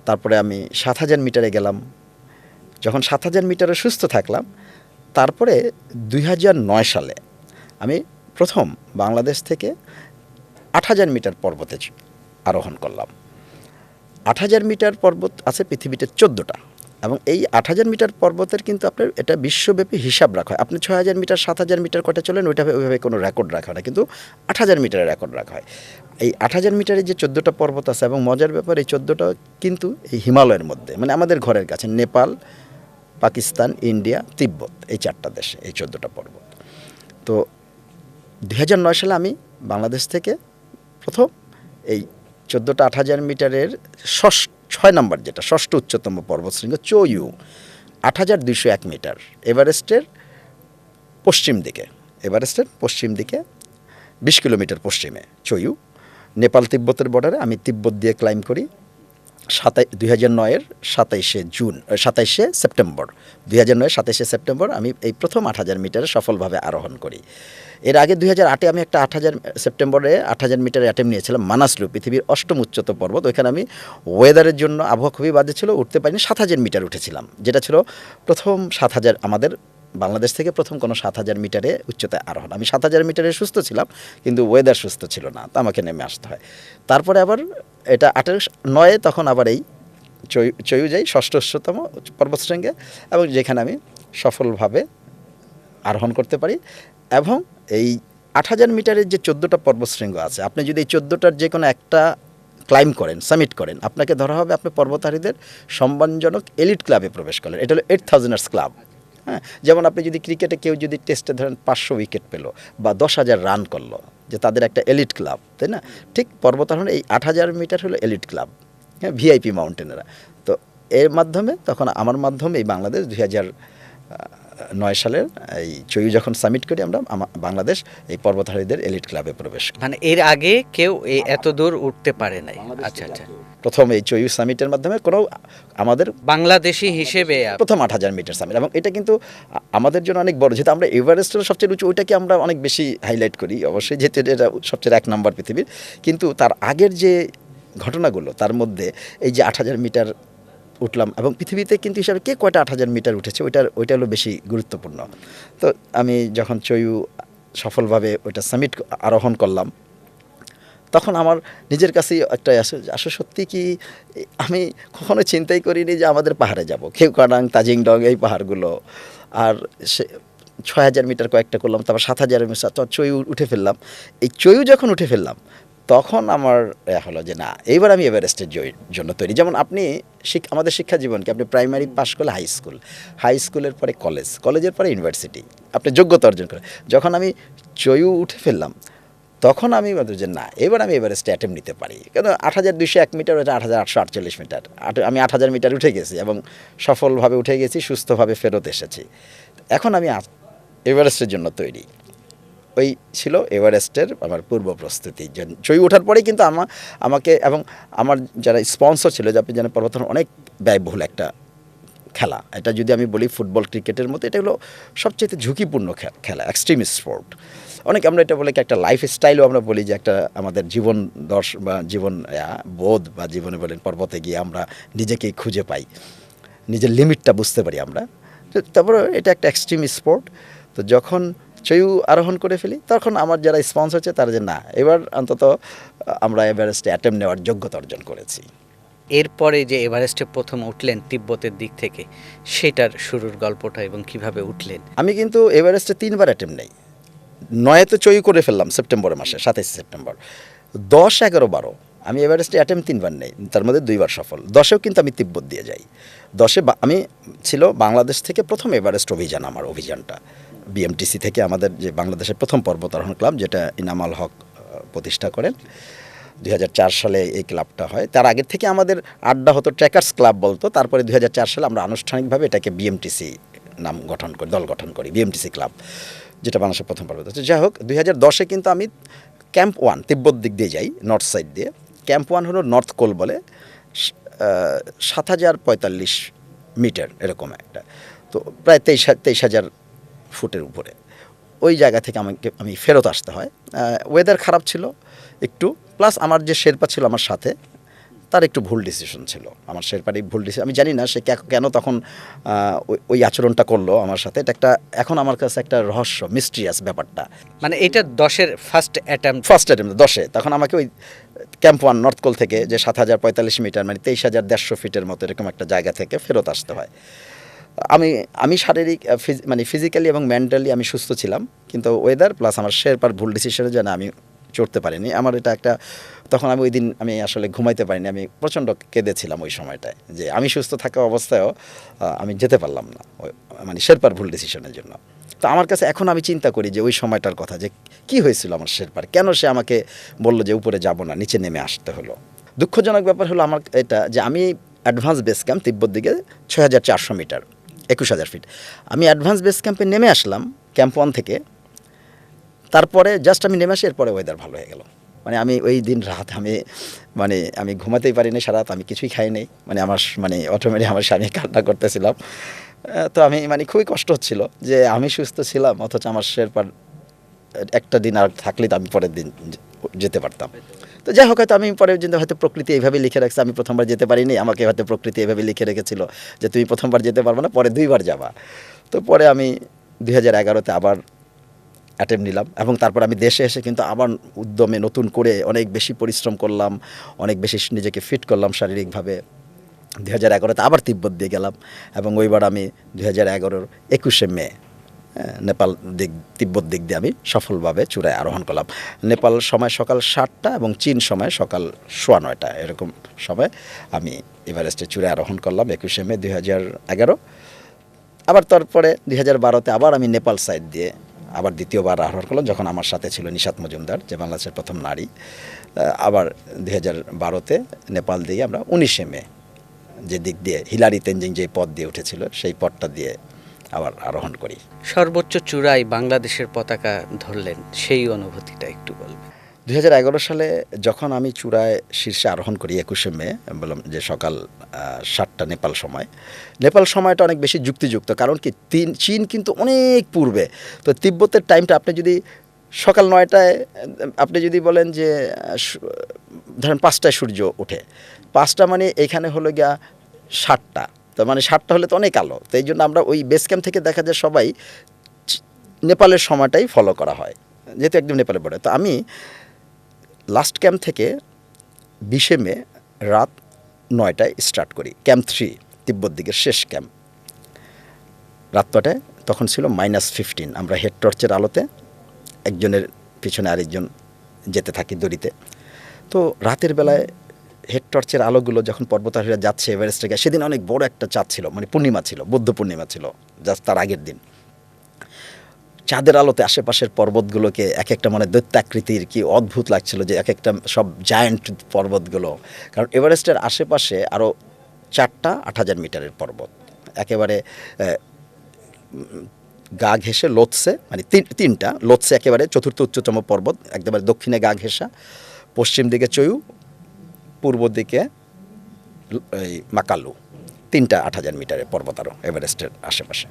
তারপরে আমি 7000 মিটারে গেলাম। যখন 7000 মিটারে সুস্থ থাকলাম, তারপরে 2009 সালে আমি প্রথম বাংলাদেশ থেকে 8000 মিটার পর্বতে আরোহণ করলাম। 8000 মিটার পর্বত আছে পৃথিবীতে 14টা, এবং এই 8000 মিটার পর্বতের কিন্তু আপনার এটা বিশ্বব্যাপী হিসাব রাখা হয়। আপনি 6000 মিটার 7000 মিটার কটা চলেন, ওইভাবে কোনো রেকর্ড রাখা হয় না, কিন্তু 8000 মিটারের রেকর্ড রাখা হয়। এই 8000 মিটারে যে 14টা পর্বত আছে, এবং মজার ব্যাপার এই 14টা কিন্তু এই হিমালয়ের মধ্যে, মানে আমাদের ঘরের কাছে, নেপাল, পাকিস্তান, ইন্ডিয়া, তিব্বত, এই 4টা দেশে এই 14টা পর্বত। তো 2009 সালে আমি বাংলাদেশ থেকে প্রথম এই 14টা 8000 মিটারের 6 নম্বর, যেটা ষষ্ঠ উচ্চতম পর্বতশৃঙ্গ চৌইউ, 8201 মিটার, এভারেস্টের পশ্চিম দিকে, 20 কিলোমিটার পশ্চিমে চৌইউ, নেপাল তিব্বতের বর্ডারে। আমি তিব্বত দিয়ে ক্লাইম্ব করি, 2009-এর 27শে সেপ্টেম্বর 2009-এর 27শে সেপ্টেম্বর আমি এই প্রথম 8000 মিটারে সফলভাবে আরোহণ করি। এর আগে 2008-এ আমি একটা 8000 সেপ্টেম্বরে 8000 মিটারের অ্যাটেম্প নিয়েছিলাম মানাসলু, পৃথিবীর অষ্টম উচ্চতম পর্বত। ওইখানে আমি ওয়েদারের জন্য আবহাওয়া খুবই বাজে ছিল, উঠতে পারিনি। 7000 মিটার উঠেছিলাম, যেটা ছিল প্রথম 7000 আমাদের বাংলাদেশ থেকে প্রথম কোনো 7000 মিটারে উচ্চতায় আরোহণ। আমি 7000 মিটারে সুস্থ ছিলাম, কিন্তু ওয়েদার সুস্থ ছিল না, তো আমাকে নেমে আসতে হয়। তারপরে আবার এটা 9-এ তখন আবার এই চয়ু যাই ষষ্ঠ উচ্চতম পর্বতশৃঙ্গে, এবং যেখানে আমি সফলভাবে আরোহণ করতে পারি। এবং এই 8000 মিটারের যে 14টা পর্বতশৃঙ্গ আছে, আপনি যদি এই 14টার যে কোনো একটা ক্লাইম্ব করেন, সামিট করেন, আপনাকে ধরা হবে আপনি পর্বতারোহীদের সম্মানজনক এলিট ক্লাবে প্রবেশ করলেন। এটা হলো 8000ers ক্লাব। হ্যাঁ, যেমন আপনি যদি ক্রিকেটে কেউ যদি টেস্টে ধরেন 500 উইকেট পেলো বা 10,000 রান করলো, যে তাদের একটা এলিট ক্লাব, তাই না? ঠিক পর্বতারোহণ এই 8000 মিটার হলো এলিট ক্লাব, হ্যাঁ, ভিআইপি মাউন্টেনেরা। তো এর মাধ্যমে তখন আমার মাধ্যমে এই বাংলাদেশ 2009 সালের এই চয়ু যখন সামিট করি, আমরা বাংলাদেশ এই পর্বতারোহীদের এলিট ক্লাবে প্রবেশ করি। মানে এর আগে কেউ এত দূর উঠতে পারে নাই। আচ্ছা আচ্ছা, প্রথম এই চয়ু সামিটের মাধ্যমে কোনো আমাদের বাংলাদেশি হিসেবে প্রথম 8000 মিটার সামিট, এবং এটা কিন্তু আমাদের জন্য অনেক বড়। যেহেতু আমরা এভারেস্টের সবচেয়ে উঁচু, ওইটাকে আমরা অনেক বেশি হাইলাইট করি অবশ্যই, যেহেতু এটা সবচেয়ে 1 নম্বর পৃথিবীর। কিন্তু তার আগের যে ঘটনাগুলো, তার মধ্যে এই যে 8000 মিটার উঠলাম, এবং পৃথিবীতে কিন্তু হিসাবে কে কয়টা 8000 মিটার উঠেছে ওইটা হলো বেশি গুরুত্বপূর্ণ। তো আমি যখন চয়ু সফলভাবে ওইটা সামিট আরোহণ করলাম, তখন আমার নিজের কাছেই একটা আসলে সত্যি কি আমি কখনো চিন্তাই করিনি যে আমাদের পাহাড়ে যাব, খেউকাডাং, তাজিংডং, এই পাহাড়গুলো। আর সে 6000 মিটার কয়েকটা করলাম, তারপর 7000 মিটার, তো চয়ু উঠে ফেললাম। এই চয়ু যখন উঠে ফেললাম, তখন আমার হলো যে না, এইবার আমি এভারেস্টের জন্য তৈরি। যেমন আপনি আমাদের শিক্ষা জীবনকে আপনি প্রাইমারি পাস করলে হাই স্কুলের পরে কলেজের পরে ইউনিভার্সিটি, আপনি যোগ্যতা অর্জন করে। যখন আমি চয়ু উঠে ফেললাম, তখন আমি বলতে যে না, এবার আমি এভারেস্টে অ্যাটেম্প নিতে পারি। কেন 8201 মিটার, এটা 8848 মিটার, আমি 8000 মিটার উঠে গেছি এবং সফলভাবে উঠে গেছি, সুস্থভাবে ফেরত এসেছি। এখন আমি এভারেস্টের জন্য তৈরি। ওই ছিল এভারেস্টের আমার পূর্ব প্রস্তুতি। চয়ু ওঠার পরেই কিন্তু আমাকে এবং আমার যারা স্পন্সর ছিল, যে আপনি জানেন পর্বতারোহণ অনেক ব্যয়বহুল একটা খেলা। এটা যদি আমি বলি ফুটবল, ক্রিকেটের মতো এটা হলো সবচেয়ে ঝুঁকিপূর্ণ খেলা, এক্সট্রিম স্পোর্ট। আমরা এটা বলে কি একটা লাইফ স্টাইলও আমরা বলি, যে একটা আমাদের জীবন বা জীবন বোধ বা জীবনে বলেন, পর্বতে গিয়ে আমরা নিজেকেই খুঁজে পাই, নিজের লিমিটটা বুঝতে পারি আমরা। তারপরে এটা একটা এক্সট্রিম স্পোর্ট। তো যখন চয়ু আরোহণ করে ফেলি, তখন আমার যারা স্পন্সর আছে তারা যে না, এবার অন্তত আমরা এভারেস্টে অ্যাটেম্প নেওয়ার যোগ্যতা অর্জন করেছি। এরপরে যে এভারেস্টে প্রথম উঠলেন তিব্বতের দিক থেকে, সেটার শুরুর গল্পটা এবং কিভাবে উঠলেন। আমি কিন্তু এভারেস্টে 3বার অ্যাটেম্প নেই। 9-এ তো চয়ু করে ফেললাম সেপ্টেম্বর মাসে, 27শে সেপ্টেম্বর। 10, 11, 12 আমি এভারেস্টে অ্যাটেম্প 3বার নেই, তার মধ্যে 2বার সফল। 10-এও কিন্তু আমি তিব্বত দিয়ে যাই। 10-এ আমি ছিল বাংলাদেশ থেকে প্রথম এভারেস্ট অভিযান, আমার অভিযানটা বিএমটিসি থেকে, আমাদের যে বাংলাদেশের প্রথম পর্বতারোহণ ক্লাব, যেটা ইনামাল হক প্রতিষ্ঠা করেন। 2004 সালে এই ক্লাবটা হয়। তার আগের থেকে আমাদের আড্ডা হতো, ট্রেকার্স ক্লাব বলতো। তারপরে 2004 সালে আমরা আনুষ্ঠানিকভাবে এটাকে বিএমটিসি নাম দল গঠন করি, বিএমটিসি ক্লাব, যেটা বাংলাদেশের প্রথম পর্বত। যাই হোক, 2010-এ কিন্তু আমি ক্যাম্প 1 তিব্বত দিক দিয়ে যাই, নর্থ সাইড দিয়ে। ক্যাম্প 1 হলো নর্থ কোল বলে, 7045 মিটার এরকম একটা, তো প্রায় 23,000 ফুটের উপরে। ওই জায়গা থেকে আমি ফেরত আসতে হয়। ওয়েদার খারাপ ছিল একটু, প্লাস আমার যে শেরপা ছিল আমার সাথে, তার একটু ভুল ডিসিশন ছিল। আমার শেরপার ভুল ডিসিশন, আমি জানি না সে কেন তখন ওই আচরণটা করলো আমার সাথে। এটা একটা এখন আমার কাছে একটা রহস্য, মিস্ট্রিয়াস ব্যাপারটা। মানে এটা 10-এর ফার্স্ট অ্যাটেম্প 10-এ তখন আমাকে ওই ক্যাম্প 1 নর্থ কোল থেকে, যে 7045 মিটার, মানে 23,150 ফিটের মতো এরকম একটা জায়গা থেকে ফেরত আসতে হয়। আমি শারীরিক ফিজিক্যালি এবং মেন্টালি আমি সুস্থ ছিলাম, কিন্তু ওয়েদার প্লাস আমার শেরপার ভুল ডিসিশনের জন্য আমি চড়তে পারিনি। আমার এটা একটা, তখন আমি ওই দিন আমি আসলে ঘুমাইতে পারিনি, আমি প্রচণ্ড কেঁদেছিলাম ওই সময়টায়, যে আমি সুস্থ থাকা অবস্থায়ও আমি যেতে পারলাম না, শেরপার ভুল ডিসিশনের জন্য। তো আমার কাছে এখন আমি চিন্তা করি যে ওই সময়টার কথা, যে কি হয়েছিল আমার শেরপার, কেন সে আমাকে বলল যে উপরে যাব না, নিচে নেমে আসতে হলো। দুঃখজনক ব্যাপার হলো আমার এটা, যে আমি অ্যাডভান্স বেস ক্যাম্প তিব্বত দিকে 6400 মিটার, 21,000 ফিট, আমি অ্যাডভান্স বেস ক্যাম্পে নেমে আসলাম ক্যাম্প 1 থেকে। তারপরে জাস্ট আমি নেমে আসি, এরপরে ওয়েদার ভালো হয়ে গেল। মানে আমি ওই দিন রাত আমি ঘুমাতেই পারিনি সারা রাত, আমি কিছুই খাই নাই, মানে মানে অটোমেটিক আমার স্বামী কান্না করতেছিলাম। তো আমি মানে খুবই কষ্ট হচ্ছিল যে আমি সুস্থ ছিলাম অথচ আমার শেরপার একটা দিন আর থাকলে তো আমি পরের দিন যেতে পারতাম। তো যাই হোক, হয়তো আমি পরের দিন হয়তো প্রকৃতি এইভাবে লিখে রাখছে, আমি প্রথমবার যেতে পারিনি, আমাকে হয়তো প্রকৃতি এইভাবে লিখে রেখেছিল যে তুমি প্রথমবার যেতে পারবে না, পরে 2বার যাবা। তো পরে আমি 2011-তে আবার অ্যাটেম্প নিলাম এবং তারপর আমি দেশে এসে কিন্তু আবার উদ্যমে নতুন করে অনেক বেশি পরিশ্রম করলাম, অনেক বেশি নিজেকে ফিট করলাম শারীরিকভাবে। 2011-তে আবার তিব্বত দিয়ে গেলাম এবং ওইবার আমি 2011-র 21শে মে নেপাল তিব্বত দিক দিয়ে আমি সফলভাবে চূড়ায় আরোহণ করলাম। নেপাল সময় সকাল 7টা এবং চীন সময় সকাল 9:15 এরকম সময় আমি এভারেস্টে চূড়ায় আরোহণ করলাম 21শে মে 2011। আবার তারপরে 2012-তে আবার আমি নেপাল সাইড দিয়ে আবার দ্বিতীয়বার আরোহণ করলাম, যখন আমার সাথে ছিল নিশাত মজুমদার, যে বাংলাদেশের প্রথম নারী। আবার 2012-তে নেপাল দিয়ে আমরা 19শে মে যে দিক দিয়ে হিলারি তেনজিং যে পথ দিয়ে উঠেছিল সেই পথটা দিয়ে আবার আরোহণ করি। সর্বোচ্চ চূড়ায় বাংলাদেশের পতাকা ধরলেন, সেই অনুভূতিটা একটু বলবেন। 2011 সালে যখন আমি চূড়ায় শীর্ষে আরোহণ করি 21শে মে, বললাম যে সকাল 7টা নেপাল সময়টা অনেক বেশি যুক্তিযুক্ত, কারণ কি চীন কিন্তু অনেক পূর্বে। তো তিব্বতের টাইমটা আপনি যদি সকাল 9টায় আপনি যদি বলেন যে ধরেন 5টায় সূর্য ওঠে, 5টা মানে এখানে হলো গিয়া 7টা, তো মানে 7টা হলে তো অনেক আলো। তো এই জন্য আমরা ওই বেস ক্যাম্প থেকে দেখা যায় সবাই নেপালের সময়টাই ফলো করা হয়, যেহেতু একদম নেপালে পড়ে। তো আমি লাস্ট ক্যাম্প থেকে 20শে মে রাত 9টায় স্টার্ট করি ক্যাম্প 3, তিব্বত দিকের শেষ ক্যাম্প। রাত 9টায় তখন ছিল -15, আমরা হেড টর্চের আলোতে একজনের পিছনে আরেকজন যেতে থাকি দড়িতে। তো রাতের বেলায় হেড টর্চের আলোগুলো যখন পর্বতারোহীরা যাচ্ছে এভারেস্টে, সেদিন অনেক বড় একটা চাঁদ ছিল, মানে পূর্ণিমা ছিল, বৌদ্ধ পূর্ণিমা ছিল জাস্ট তার আগের দিন। চাঁদের আলোতে আশেপাশের পর্বতগুলোকে এক একটা মানে দৈত্যাকৃতির কি অদ্ভুত লাগছিল, যে এক একটা সব জায়ান্ট পর্বতগুলো। কারণ এভারেস্টের আশেপাশে আরও 4টা 8000 মিটারের পর্বত একেবারে গা ঘেঁষে লোৎসে, মানে 3টা লোৎসে একেবারে চতুর্থ উচ্চতম পর্বত, একেবারে দক্ষিণে গা ঘেঁষা, পশ্চিম দিকে চয়ু, পূর্ব দিকে এই মাকালু, 3টা 8000 মিটারের পর্বত আরও এভারেস্টের আশেপাশে।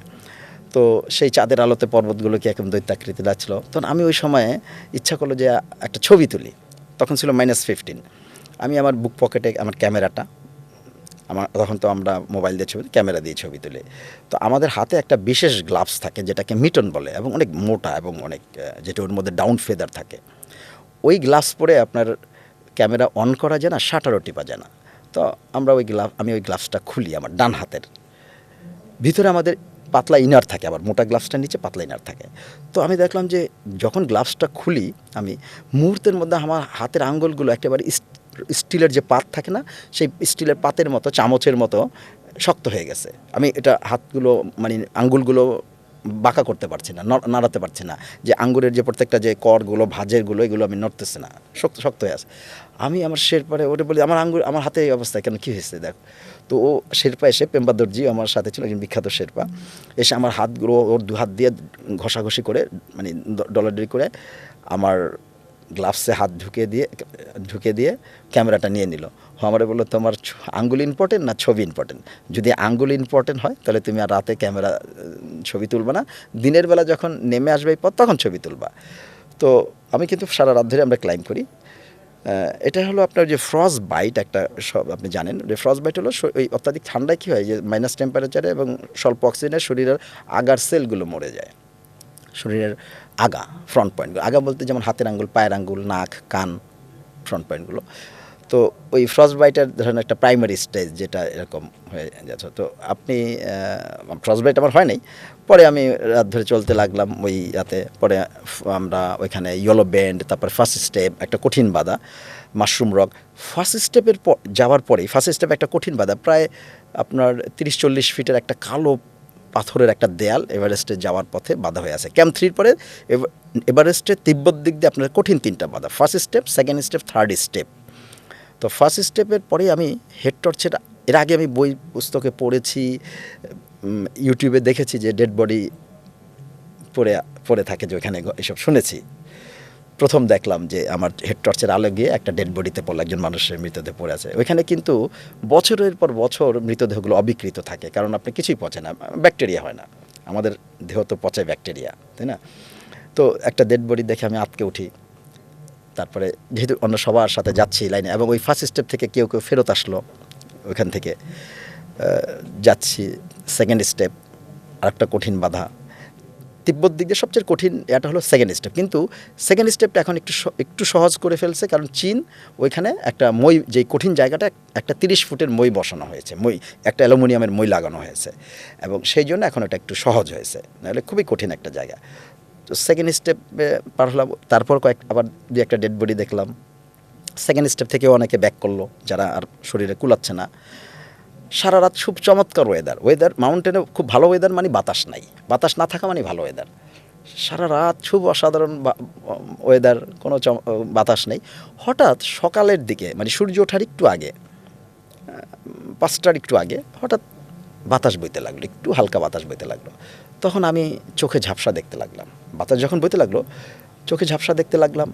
তো সেই চাঁদের আলোতে পর্বতগুলোকে একদম দৈত্যাকৃতি লাগছিল। তখন আমি ওই সময়ে ইচ্ছা করলো যে একটা ছবি তুলি। তখন ছিল -15। আমি আমার বুক পকেটে আমার ক্যামেরাটা, তখন তো আমরা মোবাইল দিয়ে ক্যামেরা দিয়ে ছবি তুলি। তো আমাদের হাতে একটা বিশেষ গ্লাভস থাকে যেটাকে মিটন বলে, এবং অনেক মোটা এবং অনেক যেটা ওর মধ্যে ডাউন ফেদার থাকে। ওই গ্লাভস পরে আপনার ক্যামেরা অন করা যায় না, শাটারও টিপা যায় না। তো আমি ওই গ্লাভসটা খুলি, আমার ডান হাতের ভিতরে আমাদের পাতলা ইনার থাকে, আবার মোটা গ্লাভসটার নিচে পাতলা ইনার থাকে। তো আমি দেখলাম যে যখন গ্লাভসটা খুলি আমি, মুহূর্তের মধ্যে আমার হাতের আঙ্গুলগুলো একেবারে স্টিলের যে পাত থাকে না, সেই স্টিলের পাতের মতো, চামচের মতো শক্ত হয়ে গেছে। আমি এটা হাতগুলো মানে আঙ্গুলগুলো বাঁকা করতে পারছি না, নাড়াতে পারছি না, যে আঙ্গুরের যে প্রত্যেকটা যে করগুলো ভাঁজেরগুলো এগুলো আমি নড়তেছি না, শক্ত শক্ত হয়ে আছে। আমি আমার শেরপারে ওটা বলি, আমার হাতে এই অবস্থায় কেন, কী হয়েছে দেখ। তো ও শেরপা এসে, পেম্বা দর্জি আমার সাথে ছিল, একজন বিখ্যাত শেরপা, এসে আমার হাতগুলো ওর 2 হাত দিয়ে ঘষাঘষি করে, মানে ডলাডলি করে আমার গ্লাভসে হাত ঢুকে দিয়ে ক্যামেরাটা নিয়ে নিল। আমারে বললো, তোমার আঙ্গুল ইম্পর্টেন্ট না ছবি ইম্পর্টেন্ট? যদি আঙ্গুল ইম্পর্টেন্ট হয় তাহলে তুমি আর রাতে ছবি তুলবা না, দিনের বেলা যখন নেমে আসবে এই পথ তখন ছবি তুলবা। তো আমি কিন্তু সারা রাত ধরে আমরা ক্লাইম্ব করি। এটা হলো আপনার যে ফ্রস্ট বাইট, একটা সব আপনি জানেন যে ফ্রস্ট বাইট হলো ওই অত্যাধিক ঠান্ডায় কী হয়, যে মাইনাস টেম্পারেচারে এবং স্বল্প অক্সিজেনে শরীরের আগার সেলগুলো মরে যায়, শরীরের আগা ফ্রন্ট পয়েন্টগুলো, আগা বলতে যেমন হাতের আঙ্গুল, পায়ের আঙ্গুল, নাক, কান, ফ্রন্ট পয়েন্টগুলো। তো ওই ফ্রস্ট বাইটের ধরেন একটা প্রাইমারি স্টেজ যেটা এরকম হয়ে যাচ্ছে। তো আপনি ফ্রস্ট বাইট আমার হয় নাই, পরে আমি রাত ধরে চলতে লাগলাম ওই রাতে। পরে আমরা ওইখানে ইয়েলো বেন্ড, তারপর ফার্স্ট স্টেপ একটা কঠিন বাধা, মাশরুম রক। ফার্স্ট স্টেপের যাওয়ার পরেই, ফার্স্ট স্টেপ একটা কঠিন বাধা, প্রায় আপনার 30-40 ফিটের একটা কালো পাথরের একটা দেয়াল এভারেস্টে যাওয়ার পথে বাধা হয়ে আছে। ক্যাম্প 3 পরে এভারেস্টের তিব্বত দিক দিয়ে আপনার কঠিন 3টা বাধা, first step, second step, third step. তো ফার্স্ট স্টেপের পরেই আমি হেড টর্চের, এর আগে আমি বই পুস্তকে পড়েছি, ইউটিউবে দেখেছি যে ডেড বডি পড়ে থাকে যে ওইখানে, এসব শুনেছি। প্রথম দেখলাম যে আমার হেড টর্চের আলো গিয়ে একটা ডেড বডিতে পড়লো, একজন মানুষের মৃতদেহ পড়ে আছে ওইখানে। কিন্তু বছরের পর বছর মৃতদেহগুলো অবিকৃত থাকে, কারণ আপনি কিছুই পচে না, ব্যাকটেরিয়া হয় না। আমাদের দেহ তো পচে ব্যাকটেরিয়া, তাই না? তো একটা ডেড বডি দেখে আমি আটকে উঠি। তারপরে যেহেতু অন্য সবার সাথে যাচ্ছি লাইনে, এবং ওই ফার্স্ট স্টেপ থেকে কেউ কেউ ফেরত আসলো ওইখান থেকে, যাচ্ছি সেকেন্ড স্টেপ, আরেকটা কঠিন বাধা। তিব্বত দিক দিয়ে সবচেয়ে কঠিন এটা হলো সেকেন্ড স্টেপ, কিন্তু সেকেন্ড স্টেপটা এখন একটু সহজ করে ফেলছে, কারণ চীন ওইখানে একটা মই, যে কঠিন জায়গাটা একটা 30 ফুটের মই বসানো হয়েছে, মই একটা অ্যালুমিনিয়ামের মই লাগানো হয়েছে, এবং সেই জন্য এখন এটা একটু সহজ হয়েছে, নাহলে খুবই কঠিন একটা জায়গা। তো সেকেন্ড স্টেপে পার হলাম, তারপর আবার দুই একটা ডেড বডি দেখলাম। সেকেন্ড স্টেপ থেকেও অনেকে ব্যাক করলো যারা আর শরীরে কুলাচ্ছে না। সারা রাত খুব চমৎকার ওয়েদার মাউন্টেনে খুব ভালো ওয়েদার, মানে বাতাস নাই, বাতাস না থাকা মানে ভালো ওয়েদার। সারা রাত খুব অসাধারণ ওয়েদার, কোনো বাতাস নেই। হঠাৎ সকালের দিকে, মানে সূর্য ওঠার একটু আগে, 5টার একটু আগে হঠাৎ বাতাস বইতে লাগলো, একটু হালকা বাতাস বইতে লাগলো। তখন আমি চোখে ঝাপসা দেখতে লাগলাম। বাতাস যখন বইতে লাগলো চোখে ঝাপসা দেখতে লাগলাম।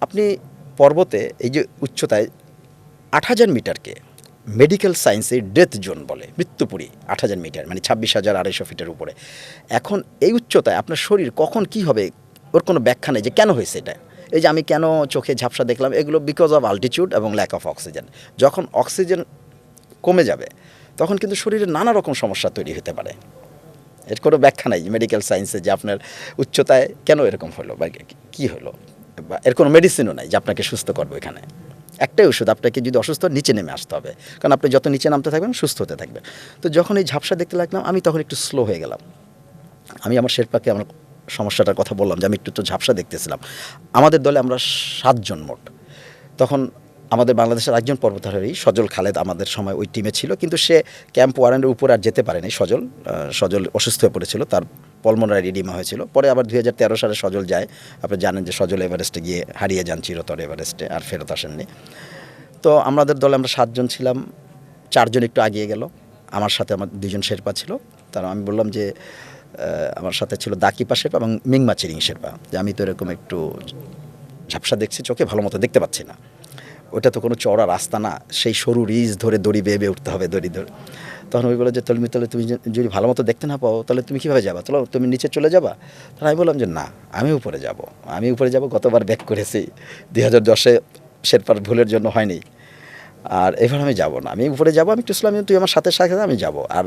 আপনি পর্বতে এই যে উচ্চতায় 8,000 মিটারকে মেডিকেল সায়েন্সে ডেথ জোন বলে, মৃত্যুপুরী। 8,000 মিটার মানে 26,200 ফিটের উপরে। এখন এই উচ্চতায় আপনার শরীর কখন কি হবে ওর কোনো ব্যাখ্যা নেই যে কেন হয়েছে এটা। এই যে আমি কেন চোখে ঝাপসা দেখলাম, এগুলো বিকজ অফ আল্টিটিউড এবং ল্যাক অফ অক্সিজেন। যখন অক্সিজেন কমে যাবে তখন কিন্তু শরীরে নানা রকম সমস্যা তৈরি হতে পারে। এর কোনো ব্যাখ্যা নাই মেডিকেল সায়েন্সে যে আপনার উচ্চতায় কেন এরকম হলো বা কী হলো, বা এর কোনো মেডিসিনও নাই যে আপনাকে সুস্থ করবে। এখানে একটাই ওষুধ, আপনাকে যদি অসুস্থ নিচে নেমে আসতে হবে, কারণ আপনি যত নিচে নামতে থাকবেন সুস্থ হতে থাকবেন। তো যখন এই ঝাপসা দেখতে লাগলাম আমি তখন একটু স্লো হয়ে গেলাম। আমি আমার শেরপাকে আমার সমস্যাটার কথা বললাম যে আমি একটু ঝাপসা দেখতেছিলাম। আমাদের দলে আমরা 7 জন মোট। তখন আমাদের বাংলাদেশের একজন পর্বতারোহী সজল খালেদ আমাদের সময় ওই টিমে ছিল, কিন্তু সে ক্যাম্প ওয়ারেনের উপর আর যেতে পারেনি। সজল অসুস্থ হয়ে পড়েছিল, তার পলমোনারি এডিমা হয়েছিল। পরে আবার 2013 সালে সজল যায়। আপনি জানেন যে সজল এভারেস্টে গিয়ে হারিয়ে যান চিরতর এভারেস্টে, আর ফেরত আসেননি। তো আমাদের দলে আমরা 7 জন ছিলাম, 4 জন একটু আগিয়ে গেল, আমার সাথে আমার 2 জন শেরপা ছিল। তারা আমি বললাম যে আমার সাথে ছিল দাকিপা শেরপা এবং মিংমা চিরিং শেরপা, যে আমি তো এরকম একটু ঝাপসা দেখছি, চোখে ভালো মতো দেখতে পাচ্ছি না। ওটা তো কোনো চওড়া রাস্তা না, সেই সরু রিজ ধরে দড়ি বেয়ে বেয়ে উঠতে হবে, দড়ি ধরে। তখন ওই বলে যে তাহলে তুমি যদি ভালো মতো দেখতে না পাও তাহলে তুমি কীভাবে যাবা, তাহলে তুমি নিচে চলে যাবা। তাহলে আমি বললাম যে না, আমি উপরে যাব। গতবার ব্যাক করেছি 2010-এ, শেরপার ভুলের জন্য হয়নি। আর এবার আমি যাব না, আমি উপরে যাব। আমি একটু ইসলাম, তুই আমার সাথে আমি যাব। আর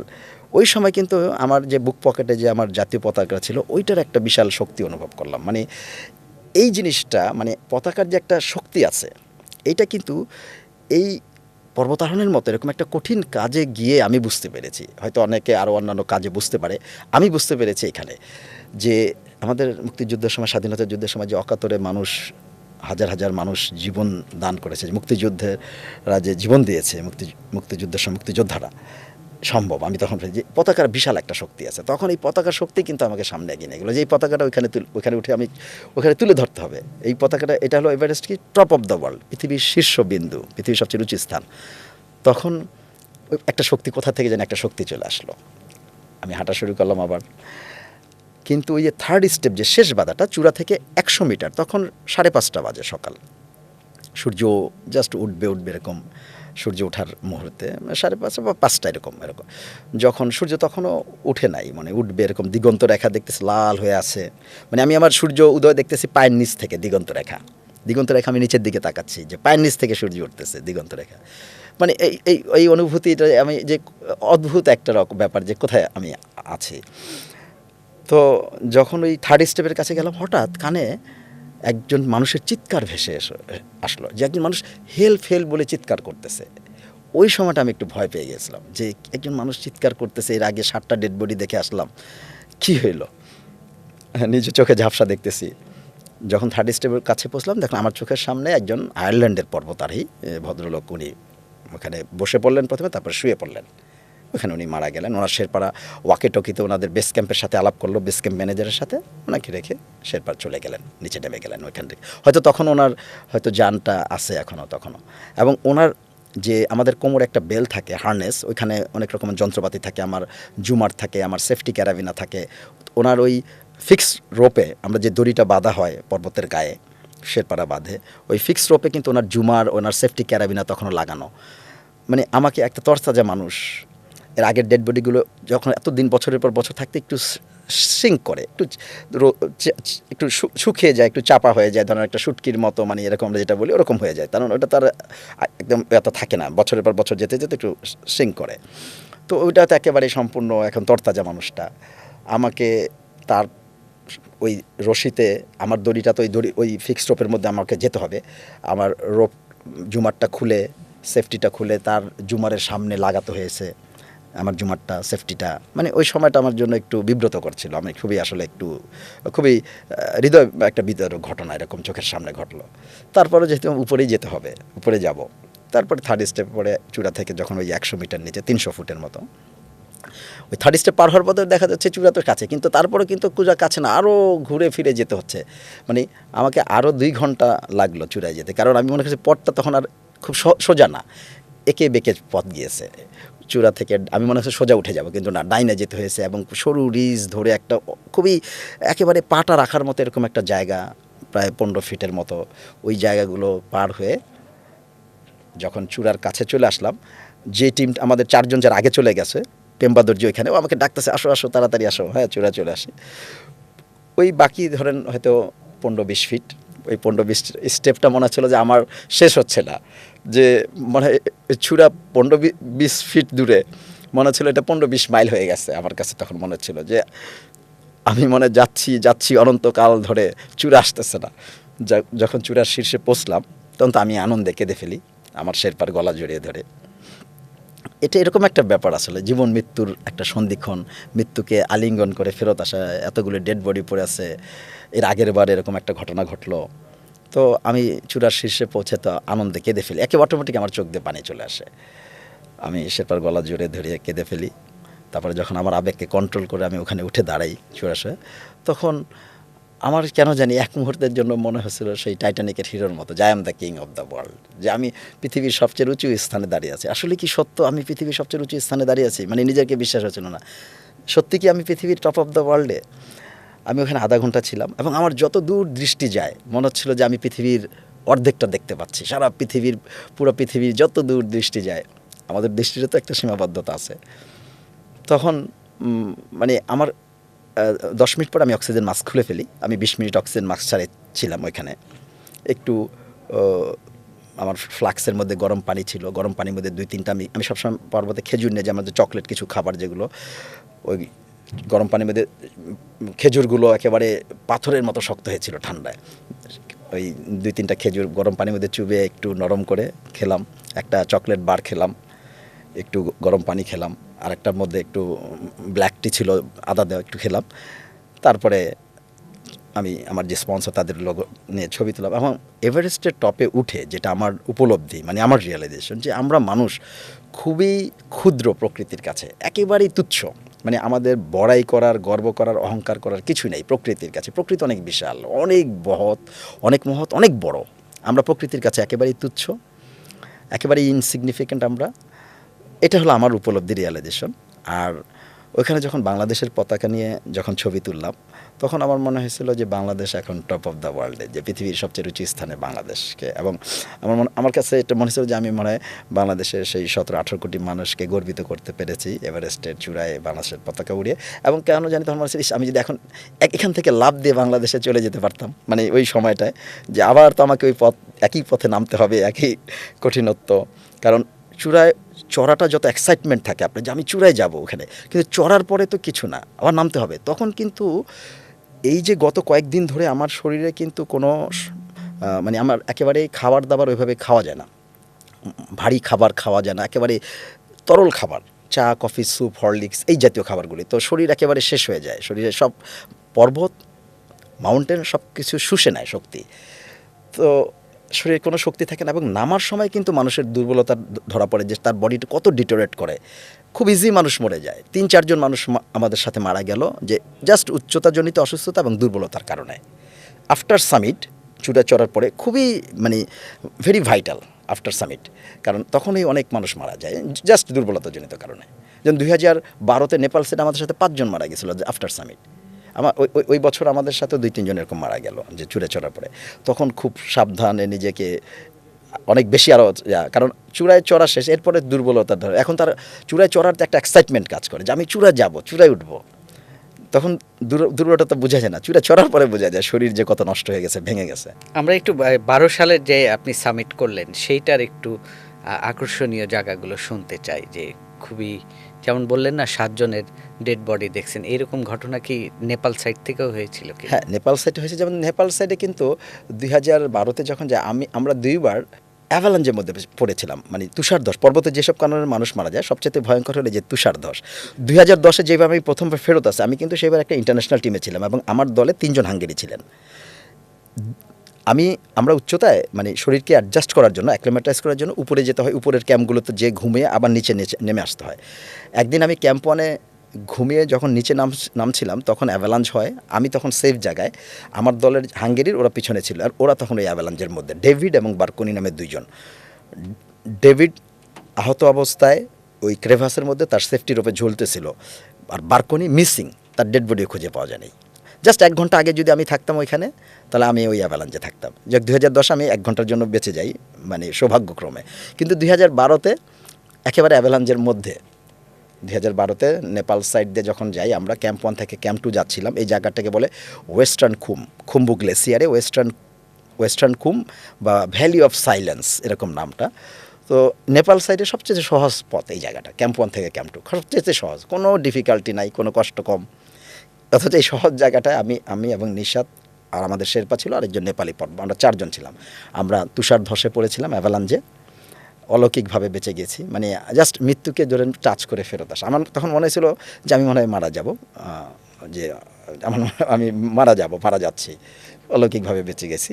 ওই সময় কিন্তু আমার যে বুক পকেটে যে আমার জাতীয় পতাকা ছিল ওইটার একটা বিশাল শক্তি অনুভব করলাম। মানে এই জিনিসটা, মানে পতাকার যে একটা শক্তি আছে, এইটা কিন্তু এই পর্বতারোহণের মতো এরকম একটা কঠিন কাজে গিয়ে আমি বুঝতে পেরেছি। হয়তো অনেকে আরও অন্যান্য কাজে বুঝতে পারে, আমি বুঝতে পেরেছি এখানে যে আমাদের মুক্তিযুদ্ধের সময়, স্বাধীনতা যুদ্ধের সময় যে অকাতরে মানুষ, হাজার হাজার মানুষ জীবন দান করেছে, মুক্তিযুদ্ধেরা যে জীবন দিয়েছে, মুক্তিযুদ্ধের সময় মুক্তিযোদ্ধারা, সম্ভব। আমি তখন যে পতাকার বিশাল একটা শক্তি আছে, তখন এই পতাকার শক্তি কিন্তু আমাকে সামনে এগিয়ে নিয়ে গেলো, যে এই পতাকাটা ওইখানে উঠে আমি ওখানে তুলে ধরতে হবে। এই পতাকাটা, এটা হলো এভারেস্ট কি টপ অফ দ্য ওয়ার্ল্ড, পৃথিবীর শীর্ষবিন্দু, পৃথিবীর সবচেয়ে উঁচু স্থান। তখন একটা শক্তি কোথা থেকে যেন একটা শক্তি চলে আসলো। আমি হাঁটা শুরু করলাম আবার। কিন্তু ওই যে থার্ড স্টেপ, যে শেষ বাধাটা, চূড়া থেকে 100 মিটার, তখন 5:30 বাজে সকাল। সূর্য জাস্ট উঠবে এরকম, সূর্য ওঠার মুহূর্তে 5:30 বা 5টা এরকম। যখন সূর্য তখনও উঠে নাই, মানে উঠবে এরকম, দিগন্ত রেখা দেখতেছি লাল হয়ে আছে। মানে আমি আমার সূর্য উদয় দেখতেছি পায়ের নিচ থেকে, দিগন্ত রেখা আমি নিচের দিকে তাকাচ্ছি, যে পায়ের নিচ থেকে সূর্য উঠতেছে, দিগন্ত রেখা। মানে এই অনুভূতিটা আমি, যে অদ্ভুত একটা ব্যাপার, যে কোথায় আমি আছি। তো যখন ওই থার্ড স্টেপের কাছে গেলাম, হঠাৎ কানে একজন মানুষের চিৎকার ভেসে আসলো, যে একজন মানুষ হেল্প বলে চিৎকার করতেছে। ওই সময়টা আমি একটু ভয় পেয়ে গেছিলাম, যে একজন মানুষ চিৎকার করতেছে, এর আগে 7টা ডেড বডি দেখে আসলাম, কি হইলো। নিজে চোখে ঝাপসা দেখতেছি। যখন থার্ড স্টেপের কাছে পৌঁছলাম, দেখলাম আমার চোখের সামনে একজন আয়ারল্যান্ডের পর্বতারোহী ভদ্রলোক, উনি ওখানে বসে পড়লেন প্রথমে, তারপরে শুয়ে পড়লেন। ওখানে উনি মারা গেলেন। ওনার শেরপাড়া ওয়াকে টকিতে ওনাদের বেস ক্যাম্পের সাথে আলাপ করলো, বেস ক্যাম্প ম্যানেজারের সাথে, ওনাকে রেখে শেরপাড় চলে গেলেন, নিচে নেমে গেলেন ওইখান থেকে। হয়তো তখন ওনার হয়তো জানটা আছে তখনও। এবং ওনার যে আমাদের কোমরে একটা বেল থাকে, হার্নেস, ওইখানে অনেক রকমের যন্ত্রপাতি থাকে, আমার জুমার থাকে, আমার সেফটি ক্যারাবিনা থাকে। ওনার ওই ফিক্স রোপে আমরা যে দড়িটা বাঁধা হয় পর্বতের গায়ে, শেরপারা বাঁধে, ওই ফিক্সড রোপে কিন্তু ওনার জুমার, ওনার সেফটি ক্যারাবিনা তখনও লাগানো। মানে আমাকে একটা তরতাজা মানুষ, এর আগের ডেড বডিগুলো যখন এত দিন বছরের পর বছর থাকতে একটু সিঙ্ক করে, একটু শুকিয়ে যায়, একটু চাপা হয়ে যায়, ধরেন একটা শুটকির মতো, মানে এরকম আমরা যেটা বলি ওরকম হয়ে যায়, কারণ ওটা তার একদম এত থাকে না, বছরের পর বছর যেতে যেতে একটু সিঙ্ক করে। তো ওইটা তো একেবারে সম্পূর্ণ এখন তরতাজা মানুষটা আমাকে তার ওই রশিতে, আমার দড়িটা তো ওই ফিক্সড রোপের মধ্যে আমাকে যেতে হবে, আমার রোপ জুমারটা খুলে, সেফটিটা খুলে তার জুমারের সামনে লাগাতে হয়েছে আমার জুমারটা, সেফটিটা। মানে ওই সময়টা আমার জন্য একটু বিব্রত করছিল, আমি খুবই আসলে একটু খুবই হৃদয় একটা বিতরক ঘটনা এরকম চোখের সামনে ঘটলো। তারপরে যেহেতু উপরেই যেতে হবে, উপরে যাব, তারপরে থার্ড স্টেপ পরে চূড়া থেকে যখন ওই 100 মিটার নিচে 300 ফুটের মতো, ওই থার্ড স্টেপ পার হওয়ার পথে দেখা যাচ্ছে চূড়া তো কাছে, কিন্তু তারপরে কিন্তু চূড়া কাছে না, আরও ঘুরে ফিরে যেতে হচ্ছে। মানে আমাকে আরও 2 ঘন্টা লাগলো চূড়ায় যেতে, কারণ আমি মনে করছি পথটা তখন আর খুব সোজা না, এঁকে বেঁকে পথ গিয়েছে। চূড়া থেকে আমি মনে হচ্ছে সোজা উঠে যাব, কিন্তু না, ডাইনে যেতে হয়েছে, এবং সরু রিজ ধরে একটা খুবই একেবারে পাটা রাখার মতো এরকম একটা জায়গা, প্রায় 15 ফিটের মতো, ওই জায়গাগুলো পার হয়ে যখন চূড়ার কাছে চলে আসলাম, যে টিম আমাদের 4 জন যারা আগে চলে গেছে, পেম্বাদর্জি ওইখানে, ও আমাকে ডাকতেছে, আসো আসো তাড়াতাড়ি আসো, হ্যাঁ চূড়া চলে আসি। ওই বাকি ধরেন হয়তো 15-20 ফিট, ওই 15-20 স্টেপটা মনে হচ্ছিলো যে আমার শেষ হচ্ছে না, যে মনে হয় চূড়া 15-20 ফিট দূরে, মনে হচ্ছিলো এটা 15-20 মাইল হয়ে গেছে। আমার কাছে তখন মনে হচ্ছিল যে আমি মনে যাচ্ছি অনন্তকাল ধরে, চূড়া আসতেছে না। যখন চূড়ার শীর্ষে পৌঁছলাম, তখন তো আমি আনন্দে কেঁদে ফেলি, আমার শেরপার গলা জড়িয়ে ধরে। এটা এরকম একটা ব্যাপার, আসলে জীবন মৃত্যুর একটা সন্ধিক্ষণ, মৃত্যুকে আলিঙ্গন করে ফেরত আসা, এতগুলো ডেড বডি পড়ে আছে, এর আগের বার এরকম একটা ঘটনা ঘটলো। তো আমি চূড়ার শীর্ষে পৌঁছে তো আনন্দে কেঁদে ফেলি, একে অটোমেটিক আমার চোখ দিয়ে পানি চলে আসে, আমি শেরপার গলা জড়িয়ে ধরে কেঁদে ফেলি। তারপরে যখন আমার আবেগকে কন্ট্রোল করে আমি ওখানে উঠে দাঁড়াই চূড়াশে, তখন আমার কেন জানি এক মুহূর্তের জন্য মনে হচ্ছিল সেই টাইটানিকের হিরোর মতো, যে I am the king of the world, যে আমি পৃথিবীর সবচেয়ে উঁচু স্থানে দাঁড়িয়ে আছি। আসলে কি সত্য আমি পৃথিবীর সবচেয়ে উঁচু স্থানে দাঁড়িয়ে আছি? মানে নিজেকে বিশ্বাস হচ্ছিল না, সত্যি কি আমি পৃথিবীর টপ অফ দ্য ওয়ার্ল্ডে? আমি ওখানে আধা ঘন্টা ছিলাম, এবং আমার যত দূর দৃষ্টি যায় মনে হচ্ছিল যে আমি পৃথিবীর অর্ধেকটা দেখতে পাচ্ছি, সারা পৃথিবীর, পুরো পৃথিবীর যত দূর দৃষ্টি যায়। আমাদের দৃষ্টিরও তো একটা সীমাবদ্ধতা আছে। তখন মানে আমার 10 মিনিট পর আমি অক্সিজেন মাস্ক খুলে ফেলি, আমি 20 মিনিট অক্সিজেন মাস্ক ছাড়ে ছিলাম ওইখানে। একটু আমার ফ্লাক্সের মধ্যে গরম পানি ছিল, গরম পানির মধ্যে 2-3টা আমি সবসময় পর্বতে খেজুর নিয়ে, যে আমাদের চকলেট কিছু খাবার যেগুলো, ওই গরম পানির মধ্যে খেজুরগুলো একেবারে পাথরের মতো শক্ত হয়েছিল ঠান্ডায়, ওই 2-3টা খেজুর গরম পানির মধ্যে চুবে একটু নরম করে খেলাম, একটা চকলেট বার খেলাম, একটু গরম পানি খেলাম, আর একটার মধ্যে একটু ব্ল্যাক টি ছিল আদা দেওয়া, একটু খেলাম। তারপরে আমি আমার যে স্পন্সর তাদের লোগো নিয়ে ছবি তুললাম, এবং এভারেস্টের টপে উঠে যেটা আমার উপলব্ধি, মানে আমার রিয়েলাইজেশন, যে আমরা মানুষ খুবই ক্ষুদ্র প্রকৃতির কাছে, একেবারেই তুচ্ছ। মানে আমাদের বড়াই করার, গর্ব করার, অহংকার করার কিছুই নেই প্রকৃতির কাছে। প্রকৃতি অনেক বিশাল, অনেক অনেক মহৎ, অনেক বড়। আমরা প্রকৃতির কাছে একেবারেই তুচ্ছ, একেবারেই ইনসিগনিফিকেন্ট আমরা। এটা হলো আমার উপলব্ধি, রিয়েলাইজেশন। আর ওইখানে যখন বাংলাদেশের পতাকা নিয়ে যখন ছবি তুললাম, তখন আমার মনে হয়েছিল যে বাংলাদেশ এখন টপ অফ দ্য ওয়ার্ল্ডে, যে পৃথিবীর সবচেয়ে উঁচু স্থানে বাংলাদেশকে। এবং আমার কাছে এটা মনে হয়েছিল যে আমি মনে হয় বাংলাদেশের সেই 17-18 কোটি মানুষকে গর্বিত করতে পেরেছি এভারেস্টের চূড়ায় বাংলাদেশের পতাকা উড়িয়ে। এবং কেন জানি তখন মনে হচ্ছে, আমি যদি এখন এখান থেকে লাফ দিয়ে বাংলাদেশে চলে যেতে পারতাম, মানে ওই সময়টায়, যে আবার তো আমাকে ওই একই পথে নামতে হবে, একই কঠিনত্ব। কারণ চূড়ায় চড়াটা যত এক্সাইটমেন্ট থাকে আপনার, যে আমি চূড়ায় যাব ওখানে, কিন্তু চড়ার পরে তো কিছু না, আবার নামতে হবে। তখন কিন্তু এই যে গত কয়েকদিন ধরে আমার শরীরে কিন্তু কোনো মানে আমার একেবারে খাবার দাবার ওইভাবে খাওয়া যায় না, ভারী খাবার খাওয়া যায় না, একেবারে তরল খাবার, চা, কফি, স্যুপ, হরলিক্স, এই জাতীয় খাবারগুলি, তো শরীর একেবারে শেষ হয়ে যায়, শরীরে সব পর্বত, মাউন্টেন সব কিছু শুষে নেয় শক্তি, তো শরীরে কোনো শক্তি থাকে না। এবং নামার সময় কিন্তু মানুষের দুর্বলতা ধরা পড়ে, যে তার বডিটা কত ডিটোরেট করে, খুব ইজি মানুষ মরে যায়। 3-4 জন মানুষ আমাদের সাথে মারা গেল, যে জাস্ট উচ্চতাজনিত অসুস্থতা এবং দুর্বলতার কারণে। আফটার সামিট, চূড়া চড়ার পরে খুবই মানে ভেরি ভাইটাল আফটার সামিট, কারণ তখনই অনেক মানুষ মারা যায় জাস্ট দুর্বলতাজনিত কারণে। যেমন 2012-তে নেপাল সেটা আমাদের সাথে 5 জন মারা গেছিলো আফটার সামিট। আমার ওই বছর আমাদের সাথে 2-3 জন এরকম মারা গেল যে চূড়ায় চড়ার পরে। তখন খুব সাবধানে নিজেকে অনেক বেশি আরও, কারণ চূড়ায় চড়া শেষ, এরপরে দুর্বলতা ধরে। এখন তার চূড়ায় চড়ার একটা এক্সাইটমেন্ট কাজ করে যে আমি চূড়ায় যাব, চূড়ায় উঠবো। তখন দুর্বলতা তো বোঝা যায় না, চূড়ায় চড়ার পরে বোঝা যায় শরীর যে কত নষ্ট হয়ে গেছে, ভেঙে গেছে। আমরা একটু 12 সালের যে আপনি সামিট করলেন সেইটার একটু আকর্ষণীয় জায়গাগুলো শুনতে চাই, যে খুবই, যেমন বললেন না 7 জনের ডেড বডি দেখছেন, এরকম ঘটনা কি নেপাল সাইড থেকেও হয়েছিল কি? হ্যাঁ, নেপাল সাইডে হয়েছে। যেমন নেপাল সাইডে কিন্তু 2012-তে যখন যাই আমরা 2বার অ্যাভালাঞ্জের মধ্যে পড়েছিলাম, মানে তুষারধস। পর্বতে যেসব কারণে মানুষ মারা যায় সবচেয়ে ভয়ঙ্কর হলো যে তুষারধস। 2010-এ যেবার আমি প্রথমবার ফেরত আসি, আমি কিন্তু সেবার একটা ইন্টারন্যাশনাল টিমে ছিলাম এবং আমার দলে 3 জন হাঙ্গেরি ছিলেন। আমরা উচ্চতায় মানে শরীরকে অ্যাডজাস্ট করার জন্য, অ্যাক্লিমেটাইজ করার জন্য উপরে যেতে হয়, উপরের ক্যাম্পগুলোতে যে ঘুমিয়ে আবার নিচে নেমে আসতে হয়। একদিন আমি ক্যাম্প 1-এ ঘুমিয়ে যখন নিচে নামছিলাম তখন অ্যাভালাঞ্চ হয়। আমি তখন সেফ জায়গায়, আমার দলের হাঙ্গেরির ওরা পিছনে ছিল, আর ওরা তখন ওই অ্যাভালাঞ্চের মধ্যে। ডেভিড এবং বার্কোনি নামে 2 জন। ডেভিড আহত অবস্থায় ওই ক্রেভাসের মধ্যে তার সেফটি রোপে ঝুলতেছিল, আর বার্কোনি মিসিং, তার ডেড বডি খুঁজে পাওয়া যায়নি। জাস্ট 1 ঘন্টা আগে যদি আমি থাকতাম ওইখানে, তাহলে আমি ওই অ্যাভালাঞ্চে থাকতাম। যে 2010 আমি 1 ঘন্টার জন্য বেঁচে যাই, মানে সৌভাগ্যক্রমে। কিন্তু 2012-তে একেবারে অ্যাভালাঞ্চের মধ্যে, 2012-তে নেপাল সাইড দিয়ে যখন যাই আমরা, ক্যাম্প 1 থেকে ক্যাম্প 2 যাচ্ছিলাম। এই জায়গাটাকে বলে ওয়েস্টার্ন খুম্বু গ্লেসিয়ারে ওয়েস্টার্ন খুম বা ভ্যালি অফ সাইলেন্স, এরকম নামটা। তো নেপাল সাইডে সবচেয়ে সহজ পথ এই জায়গাটা, ক্যাম্প 1 থেকে ক্যাম্প 2 সবচেয়ে সহজ, কোনো ডিফিকাল্টি নাই, কোনো কষ্ট কম। অথচ এই সহজ জায়গাটায় আমি এবং নিশাত আর আমাদের শেরপা ছিল আর একজন নেপালি পর্ব, আমরা 4 জন ছিলাম। আমরা তুষার ধসে পড়েছিলাম অ্যাভালাঞ্জে, অলৌকিকভাবে বেঁচে গেছি। মানে জাস্ট মৃত্যুকে ধরে টাচ করে ফেরত আসা। আমার তখন মনে ছিল যে আমি মনে হয় মারা যাব, যে আমি মারা যাচ্ছি। অলৌকিকভাবে বেঁচে গেছি।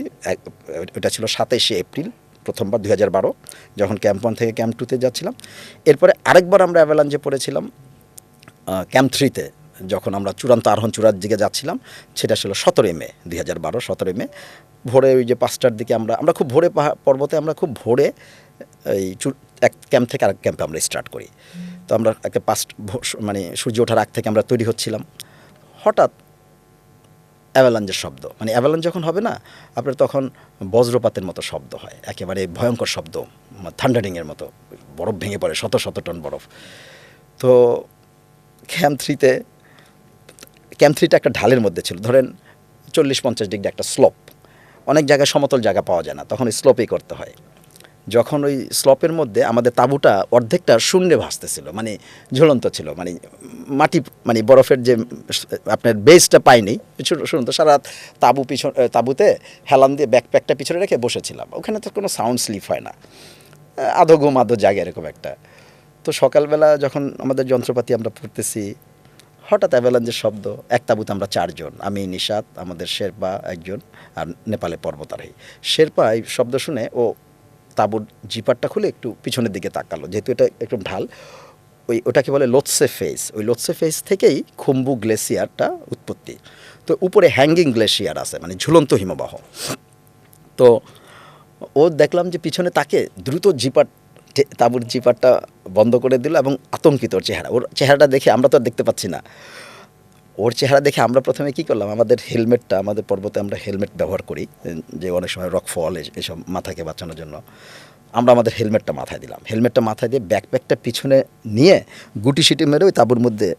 ওটা ছিল 27শে এপ্রিল, প্রথমবার 2012, যখন ক্যাম্প 1 থেকে ক্যাম্প 2-তে যাচ্ছিলাম। এরপরে আরেকবার আমরা অ্যাভালাঞ্জে পড়েছিলাম ক্যাম্প 3-তে, যখন আমরা চূড়ান্ত আরোহণ চূড়ার দিকে যাচ্ছিলাম। সেটা ছিল 17 মে 2012, 17 মে ভোরে, ওই যে 5টার দিকে আমরা খুব ভোরে পর্বতে আমরা খুব ভোরে এই এক ক্যাম্প থেকে আরেক ক্যাম্পে আমরা স্টার্ট করি। তো আমরা একটা মানে সূর্য ওঠার আগ থেকে আমরা তৈরি হচ্ছিলাম। হঠাৎ অ্যাভালাঞ্জের শব্দ, মানে অ্যাভালাঞ্জ যখন হবে না আপনার, তখন বজ্রপাতের মতো শব্দ হয়, একেবারে ভয়ঙ্কর শব্দ, থান্ডারিংয়ের মতো, বরফ ভেঙে পড়ে, শত শত টন বরফ। তো ক্যাম্প 3টা একটা ঢালের মধ্যে ছিল, ধরেন 40-50 ডিগ্রি একটা স্লোপ। অনেক জায়গায় সমতল জায়গা পাওয়া যায় না, তখন স্লোপেই করতে হয়। যখন ওই স্লোপের মধ্যে আমাদের তাঁবুটা অর্ধেকটা শূন্যে ভাসতেছিল, মানে ঝুলন্ত ছিল, মানে মাটি, মানে বরফের যে আপনার বেসটা পাইনি, শুনুন তো, সারা রাত তাঁবুতে হেলান দিয়ে ব্যাকপ্যাকটা পিছনে রেখে বসেছিলাম। ওখানে তো কোনো সাউন্ড স্লিপ হয় না, আধো ঘুম আধো জাগে এরকম একটা। তো সকালবেলা যখন আমাদের যন্ত্রপাতি আমরা পড়তেছি, হঠাৎ অ্যাভালাঞ্জের শব্দ। এক তাঁবুতে আমরা 4 জন, আমি, নিশাত, আমাদের শেরপা একজন, আর নেপালে পর্বতারোহী। শেরপা এই শব্দ শুনে ও তাঁবুর জিপারটা খুলে একটু পিছনের দিকে তাকালো, যেহেতু এটা একটু ঢাল। ওটাকে বলে লোৎসে ফেস। ওই লোৎসে ফেস থেকেই খুম্বু গ্লেসিয়ারটা উৎপত্তি। তো উপরে হ্যাঙ্গিং গ্লেসিয়ার আছে, মানে ঝুলন্ত হিমবাহ। তো ও দেখলাম যে পিছনে তাকে দ্রুত তাঁবুর জিপারটা বন্ধ করে দিল এবং আতঙ্কিত ওর চেহারাটা দেখে, আমরা তো আর দেখতে পাচ্ছি না, ওর চেহারা দেখে আমরা প্রথমে কী করলাম, আমাদের পর্বতে আমরা হেলমেট ব্যবহার করি, যে অনেক সময় রক ফল এসব মাথাকে বাঁচানোর জন্য। আমরা আমাদের হেলমেটটা মাথায় দিলাম, হেলমেটটা মাথায় দিয়ে ব্যাকপ্যাকটা পিছনে নিয়ে গুটি সিটি মেরে ওই তাঁবুর মধ্যে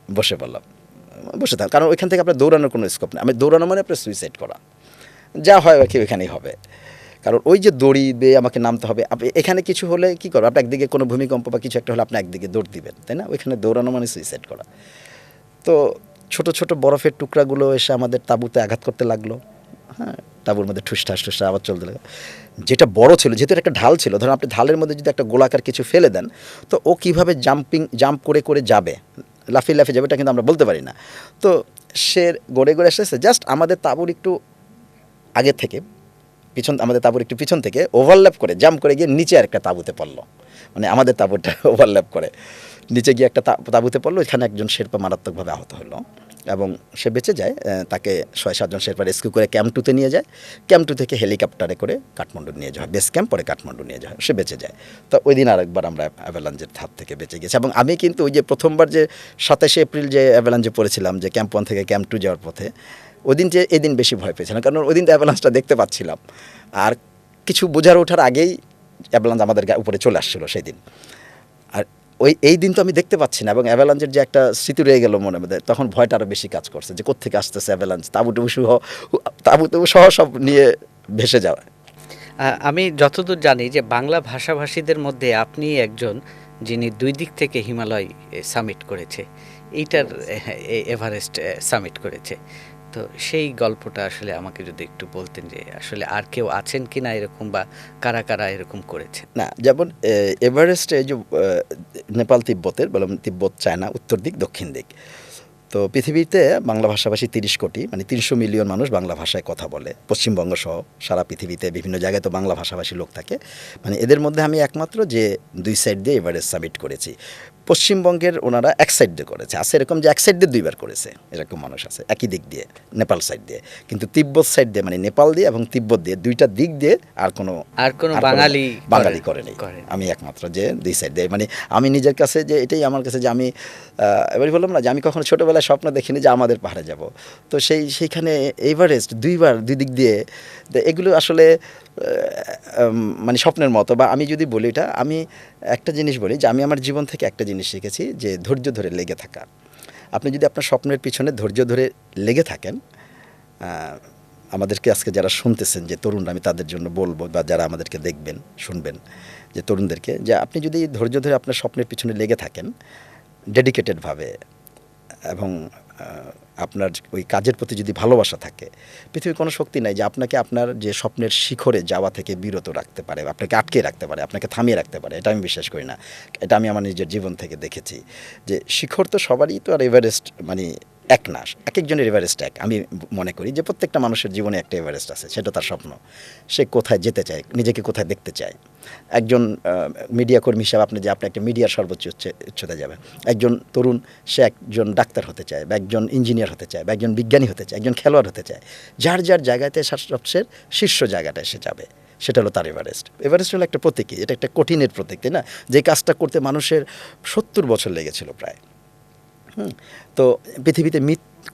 বসে পড়লাম। কারণ ওইখান থেকে আপনার দৌড়ানোর কোনো স্কোপ নেই। আমি দৌড়ানো মানে আপনার সুইসাইড করা, যা হয় আর কি ওইখানেই হবে। কারণ ওই যে দড়ি বেয়ে আমাকে নামতে হবে, আপনি এখানে কিছু হলে কী করবো, আপনি একদিকে কোনো ভূমিকম্প বা কিছু একটা হলে আপনি একদিকে দৌড় দিবেন, তাই না? ওইখানে দৌড়ানো মানে সুইসাইড করা। তো ছোট ছোট বরফের টুকরাগুলো এসে আমাদের তাঁবুতে আঘাত করতে লাগলো। হ্যাঁ, তাঁবুর মধ্যে ঠুসঠাস আবার চলতে লাগলো। যেটা বড় ছিল, যেহেতু একটা ঢাল ছিল, ধরুন আপনি ঢালের মধ্যে যদি একটা গোলাকার কিছু ফেলে দেন, তো ও কীভাবে জাম্প করে যাবে, লাফিয়ে যাবে, এটা কিন্তু আমরা বলতে পারি না। তো সে গড়ে এসেছে জাস্ট আমাদের তাঁবুর একটু আগে থেকে, আমাদের তাঁবুর একটু পিছন থেকে ওভারল্যাপ করে জাম্প করে গিয়ে নিচে আর একটা তাঁবুতে পড়লো। মানে আমাদের তাঁবুটা ওভারল্যাপ করে। নিচে গিয়ে একটা তাঁবুতে পড়লো, এখানে একজন শেরপা মারাত্মকভাবে আহত হলো এবং সে বেঁচে যায়। তাকে 6-7 জন শেরপা রেস্কিউ করে ক্যাম্প 2-তে নিয়ে যায়। ক্যাম্প 2 থেকে হেলিকপ্টারে করে কাঠমান্ডু নিয়ে যাওয়া হয়, বেস ক্যাম্প, পরে কাঠমান্ডু নিয়ে যাওয়া হয়, সে বেঁচে যায়। তো ওই দিন আরেকবার আমরা অ্যাভালাঞ্চের হাত থেকে বেঁচে গেছি। এবং আমি কিন্তু ওই যে প্রথমবার যে 27শে এপ্রিল যে অ্যাভালাঞ্চে পড়েছিলাম, যে ক্যাম্প 1 থেকে ক্যাম্প 2 যাওয়ার পথে, ওই দিন যে এদিন বেশি ভয় পেয়েছিলাম, কারণ ওই দিন তো অ্যাভালাঞ্চটা দেখতে পাচ্ছিলাম, আর কিছু বোঝার ওঠার আগেই অ্যাভালাঞ্চ আমাদের উপরে চলে আসছিল সেই দিন। আর এই দিন তো আমি দেখতে পাচ্ছি না, এবং অ্যাভালাঞ্চের যে একটা স্মৃতি রয়ে গেল মনের মধ্যে, তখন ভয়টা আরও বেশি কাজ করছে যে কোত্থেকে আসতেছে অ্যাভালাঞ্চ, তাঁবুটুবু সহ সব নিয়ে ভেসে যাওয়া। আমি যতদূর জানি যে বাংলা ভাষাভাষীদের মধ্যে আপনি একজন যিনি 2 দিক থেকে হিমালয় সামিট করেছে, এইটার এভারেস্ট সামিট করেছে। তো সেই গল্পটা আসলে আমাকে যদি একটু বলতেন যে আসলে আর কেউ আছেন কি না এরকম, বা কারা কারা এরকম করেছেন? না, যেমন এভারেস্টে এই যে নেপাল তিব্বতের, বললাম তিব্বত চায়না উত্তর দিক দক্ষিণ দিক, তো পৃথিবীতে বাংলা ভাষাভাষী 30 কোটি, মানে 300 মিলিয়ন মানুষ বাংলা ভাষায় কথা বলে, পশ্চিমবঙ্গ সহ সারা পৃথিবীতে বিভিন্ন জায়গায় তো বাংলা ভাষাভাষী লোক থাকে। মানে এদের মধ্যে আমি একমাত্র যে 2 সাইড দিয়ে এভারেস্ট সামিট করেছি। পশ্চিমবঙ্গের ওনারা এক সাইড দিয়ে করেছে, আছে এরকম যে এক সাইড দিয়ে 2বার করেছে, এরকম মানুষ আছে একই দিক দিয়ে, নেপাল সাইড দিয়ে। কিন্তু তিব্বত সাইড দিয়ে, মানে নেপাল দিয়ে এবং তিব্বত দিয়ে, 2টা দিক দিয়ে আর কোনো বাঙালি করেনি। আমি একমাত্র যে 2 সাইড দিয়ে, মানে আমি নিজের কাছে যে এটাই আমার কাছে যে আমি এবারই বললাম না যে আমি কখনো ছোটোবেলায় স্বপ্ন দেখিনি যে আমাদের পাহাড়ে যাব। তো সেইখানে এভারেস্ট 2বার 2 দিক দিয়ে, এগুলো আসলে মানে স্বপ্নের মতো। বা আমি যদি বলি, এটা আমি একটা জিনিস বলি যে আমি আমার জীবন থেকে একটা জিনিস শিখেছি, যে ধৈর্য ধরে লেগে থাকা। আপনি যদি আপনার স্বপ্নের পিছনে ধৈর্য ধরে লেগে থাকেন, আমাদেরকে আজকে যারা শুনতেছেন যে তরুণরা, আমি তাদের জন্য বলবো, বা যারা আমাদেরকে দেখবেন শুনবেন, যে তরুণদেরকে, যে আপনি যদি ধৈর্য ধরে আপনার স্বপ্নের পিছনে লেগে থাকেন ডেডিকেটেডভাবে, এবং আপনার ওই কাজের প্রতি যদি ভালোবাসা থাকে, পৃথিবীর কোনো শক্তি নাই যে আপনাকে আপনার যে স্বপ্নের শিখরে যাওয়া থেকে বিরত রাখতে পারে, আপনাকে আটকে রাখতে পারে, আপনাকে থামিয়ে রাখতে পারে। এটা আমি বিশ্বাস করি না। এটা আমি আমার নিজের জীবন থেকে দেখেছি যে শিখর তো সবারই তো আর এভারেস্ট মানে এক না, এক একজনের এভারেস্ট এক। আমি মনে করি যে প্রত্যেকটা মানুষের জীবনে একটা এভারেস্ট আছে, সেটা তার স্বপ্ন। সে কোথায় যেতে চায়, নিজেকে কোথায় দেখতে চায়। একজন মিডিয়া কর্মী হিসাবে আপনি একটা মিডিয়ার সর্বোচ্চ উচ্চতায় যাবেন। একজন তরুণ, সে একজন ডাক্তার হতে চায়, বা একজন ইঞ্জিনিয়ার হতে চায়, বা একজন বিজ্ঞানী হতে চায়, একজন খেলোয়াড় হতে চায়। যার যার জায়গাতে সবচেয়ে শীর্ষ জায়গাটায় সে যাবে, সেটা হলো তার এভারেস্ট। এভারেস্ট হলো একটা প্রতীকী, এটা একটা কঠিনের প্রতীক, তাই না? যে কাজটা করতে মানুষের 70 বছর লেগেছিল প্রায়। তো পৃথিবীতে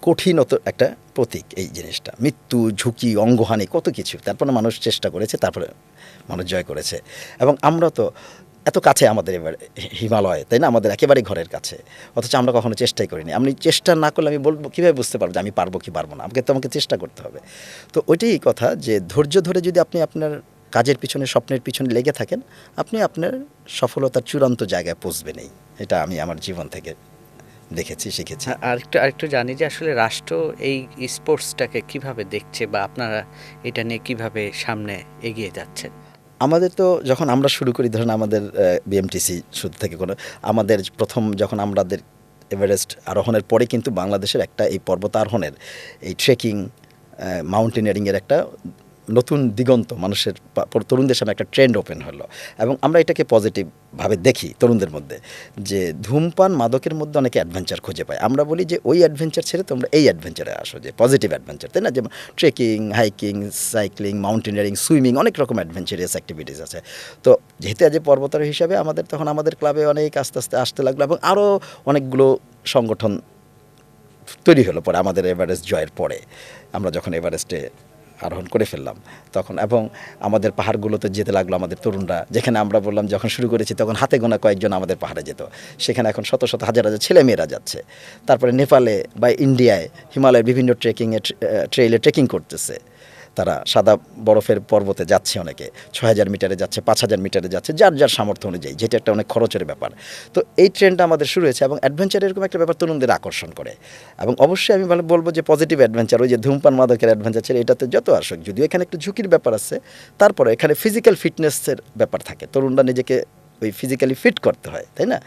কঠিনত একটা প্রতীক এই জিনিসটা, মৃত্যু, ঝুঁকি, অঙ্গহানি, কত কিছু। তারপরে মানুষ চেষ্টা করেছে, তারপরে মানুষ জয় করেছে। এবং আমরা তো এত কাছে আমাদের এবার হিমালয়, তাই না? আমাদের একেবারেই ঘরের কাছে, অথচ আমরা কখনো চেষ্টাই করিনি। আমি চেষ্টা না করলে আমি বলবো, কীভাবে বুঝতে পারবো যে আমি পারবো কি পারবো না? আমাকে চেষ্টা করতে হবে। তো ওইটাই কথা, যে ধৈর্য ধরে যদি আপনি আপনার কাজের পিছনে, স্বপ্নের পিছনে লেগে থাকেন, আপনি আপনার সফলতার চূড়ান্ত জায়গায় পৌঁছবেনই। এটা আমি আমার জীবন থেকে দেখেছি, শিখেছি। আরেকটু জানি যে আসলে রাষ্ট্র এই স্পোর্টসটাকে কিভাবে দেখছে, বা আপনারা এটা নিয়ে কিভাবে সামনে এগিয়ে যাচ্ছেন? আমাদের তো যখন আমরা শুরু করি, ধরুন আমাদের বিএমটিসি শুরু থেকে আমাদের প্রথম যখন আমাদের এভারেস্ট আরোহণের পরে কিন্তু বাংলাদেশের একটা এই পর্বত আরোহণের, এই ট্রেকিং, মাউন্টেনিয়ারিংয়ের একটা নতুন দিগন্ত মানুষের তরুণদের সামনে একটা ট্রেন্ড ওপেন হলো। এবং আমরা এটাকে পজিটিভভাবে দেখি তরুণদের মধ্যে, যে ধূমপান মাদকের মধ্যে অনেকে অ্যাডভেঞ্চার খুঁজে পায়। আমরা বলি যে ওই অ্যাডভেঞ্চার ছেড়ে তোমরা এই অ্যাডভেঞ্চারে আসো, যে পজিটিভ অ্যাডভেঞ্চার, তাই না? যেমন trekking, hiking, cycling, mountaineering, swimming, অনেক রকম অ্যাডভেঞ্চারিয়াস অ্যাক্টিভিটিস আছে। তো যেহেতু আজ পর্বতারোহী হিসাবে তখন আমাদের ক্লাবে অনেক আস্তে আস্তে আসতে লাগলো, এবং আরও অনেকগুলো সংগঠন তৈরি হলো পরে আমাদের এভারেস্ট জয়ের পরে। আমরা যখন এভারেস্টে আরোহণ করে ফেললাম তখন, এবং আমাদের পাহাড়গুলোতে যেতে লাগলো আমাদের তরুণরা। যেখানে আমরা বললাম যখন শুরু করেছি তখন হাতে গোনা কয়েকজন আমাদের পাহাড়ে যেত, সেখানে এখন শত শত হাজার হাজার ছেলেমেয়েরা যাচ্ছে। তারপরে নেপালে বা ইন্ডিয়ায় হিমালয়ের বিভিন্ন ট্রেইলে ট্রেকিং করতেছে। তারা সাদা বরফের পর্বতে যাচ্ছে, অনেকে 6000 মিটারে যাচ্ছে, 5000 মিটারে যাচ্ছে, যার যার সামর্থ্য অনুযায়ী, যেটা একটা অনেক খরচের ব্যাপার। তো এই ট্রেন্ডটা আমাদের শুরু হয়েছে, এবং অ্যাডভেঞ্চার এরকম একটা ব্যাপার তরুণদের আকর্ষণ করে। এবং অবশ্যই আমি বলবো যে পজিটিভ অ্যাডভেঞ্চার, ওই যে ধূমপান মাদকের অ্যাডভেঞ্চার ছিল, এটাতে যত আসুক, যদিও এখানে একটু ঝুঁকির ব্যাপার আছে, তারপরে এখানে ফিজিক্যাল ফিটনেসের ব্যাপার থাকে। তরুণরা নিজেকে ওই ফিজিক্যালি ফিট করতে হয়, তাই না?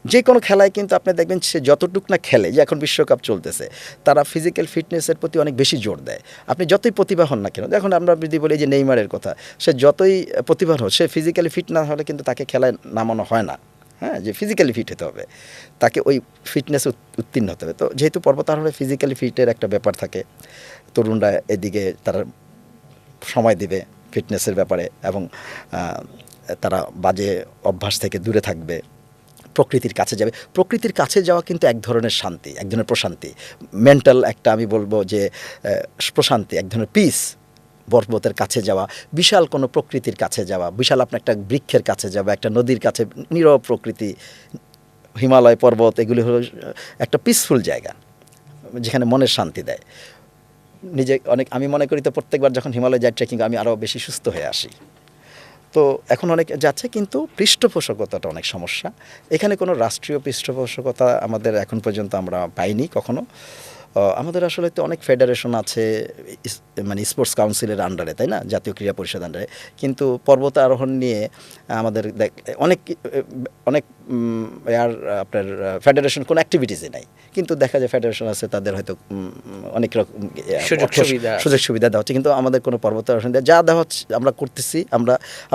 যে কোনো খেলায় কিন্তু আপনি দেখবেন সে যতটুক না খেলে, যে এখন বিশ্বকাপ চলতেছে, তারা ফিজিক্যাল ফিটনেসের প্রতি অনেক বেশি জোর দেয়। আপনি যতই প্রতিভা হন না কেন, এখন আমরা যদি বলি যে নেইমারের কথা, সে যতই প্রতিভা হোক, সে ফিজিক্যালি ফিট না হলে কিন্তু তাকে খেলায় নামানো হয় না। হ্যাঁ, যে ফিজিক্যালি ফিট হতে হবে, তাকে ওই ফিটনেস উত্তীর্ণ হতে হবে। তো যেহেতু পর্বতারোহণে ফিজিক্যালি ফিটের একটা ব্যাপার থাকে, তরুণরা এদিকে তারা সময় দিবে ফিটনেসের ব্যাপারে, এবং তারা বাজে অভ্যাস থেকে দূরে থাকবে, প্রকৃতির কাছে যাবে। প্রকৃতির কাছে যাওয়া কিন্তু এক ধরনের শান্তি, এক ধরনের প্রশান্তি, মেন্টাল একটা, আমি বলবো যে প্রশান্তি, এক ধরনের পিস। পর্বতের কাছে যাওয়া, বিশাল কোনো প্রকৃতির কাছে যাওয়া, বিশাল আপনার একটা বৃক্ষের কাছে যাওয়া, একটা নদীর কাছে, নীরব প্রকৃতি, হিমালয় পর্বত, এগুলি হলো একটা পিসফুল জায়গা যেখানে মনের শান্তি দেয়। নিজে আমি মনে করি তো প্রত্যেকবার যখন হিমালয় যাই ট্রেকিং, আমি আরও বেশি সুস্থ হয়ে আসি। তো এখন অনেক যাচ্ছে, কিন্তু পৃষ্ঠপোষকতাটা অনেক সমস্যা। এখানে কোনো রাষ্ট্রীয় পৃষ্ঠপোষকতা আমাদের এখন পর্যন্ত আমরা পাইনি কখনো। আমাদের আসলে তো অনেক ফেডারেশন আছে, মানে স্পোর্টস কাউন্সিলের আন্ডারে, তাই না, জাতীয় ক্রীড়া পরিষদ আন্ডারে, কিন্তু পর্বত আরোহণ নিয়ে আমাদের অনেক অনেক আপনার ফেডারেশন কোনো অ্যাক্টিভিটিসই নাই, কিন্তু দেখা যায় ফেডারেশন আছে, তাদের হয়তো অনেক রকম সুযোগ সুবিধা দেওয়া হচ্ছে, কিন্তু আমাদের কোনো পর্বত আরোহণ যা দেওয়া হচ্ছে আমরা করতেছি।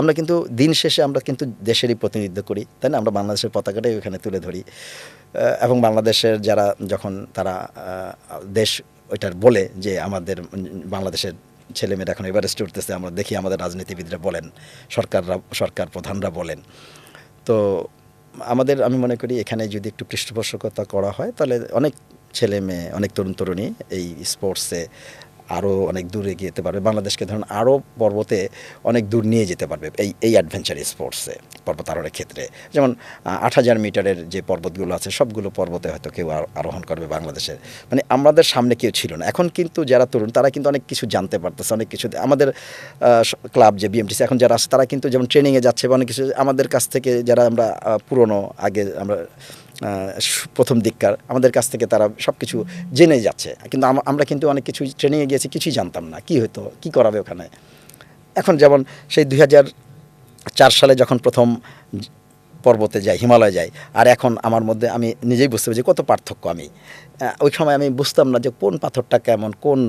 আমরা কিন্তু দিন শেষে আমরা কিন্তু দেশেরই প্রতিনিধিত্ব করি, তাই না, আমরা বাংলাদেশের পতাকাটাই ওখানে তুলে ধরি। এবং বাংলাদেশের যারা, যখন তারা দেশ ওইটার বলে যে আমাদের বাংলাদেশের ছেলেমেয়েরা এখন এভারেস্টে উঠতেছে, আমরা দেখি আমাদের রাজনীতিবিদরা বলেন, সরকার প্রধানরা বলেন। তো আমি মনে করি এখানে যদি একটু পৃষ্ঠপোষকতা করা হয়, তাহলে অনেক ছেলে মেয়ে, অনেক তরুণ তরুণী এই স্পোর্টসে আরও অনেক দূরে এগিয়ে যেতে পারবে, বাংলাদেশকে ধরুন আরও পর্বতে অনেক দূর নিয়ে যেতে পারবে এই অ্যাডভেঞ্চার স্পোর্টসে, পর্বত আরোহণের ক্ষেত্রে। যেমন 8,000 মিটারের যে পর্বতগুলো আছে, সবগুলো পর্বতে হয়তো কেউ আরোহণ করবে বাংলাদেশের, মানে আমাদের সামনে কেউ ছিল না। এখন কিন্তু যারা তরুণ, তারা কিন্তু অনেক কিছু জানতে পারতেছে, অনেক কিছু। আমাদের ক্লাব যে বিএমটিসি এখন যারা আছে, তারা কিন্তু যেমন ট্রেনিংয়ে যাচ্ছে বা অনেক কিছু আমাদের কাছ থেকে, যারা আমরা পুরনো, আগে আমরা প্রথম দিককার, আমাদের কাছ থেকে তারা সব কিছু জেনে যাচ্ছে, কিন্তু আমরা কিন্তু অনেক কিছু ট্রেনিংয়ে গিয়েছি, কিছুই জানতাম না কী হতো, কী করাবে ওখানে। এখন যেমন সেই 2004 সালে যখন প্রথম পর্বতে যাই, হিমালয় যাই, আর এখন আমার মধ্যে আমি নিজেই বুঝতে পারছি কত পার্থক্য। ওই সময় আমি বুঝতাম না যে কোন পাথরটা কেমন, কোন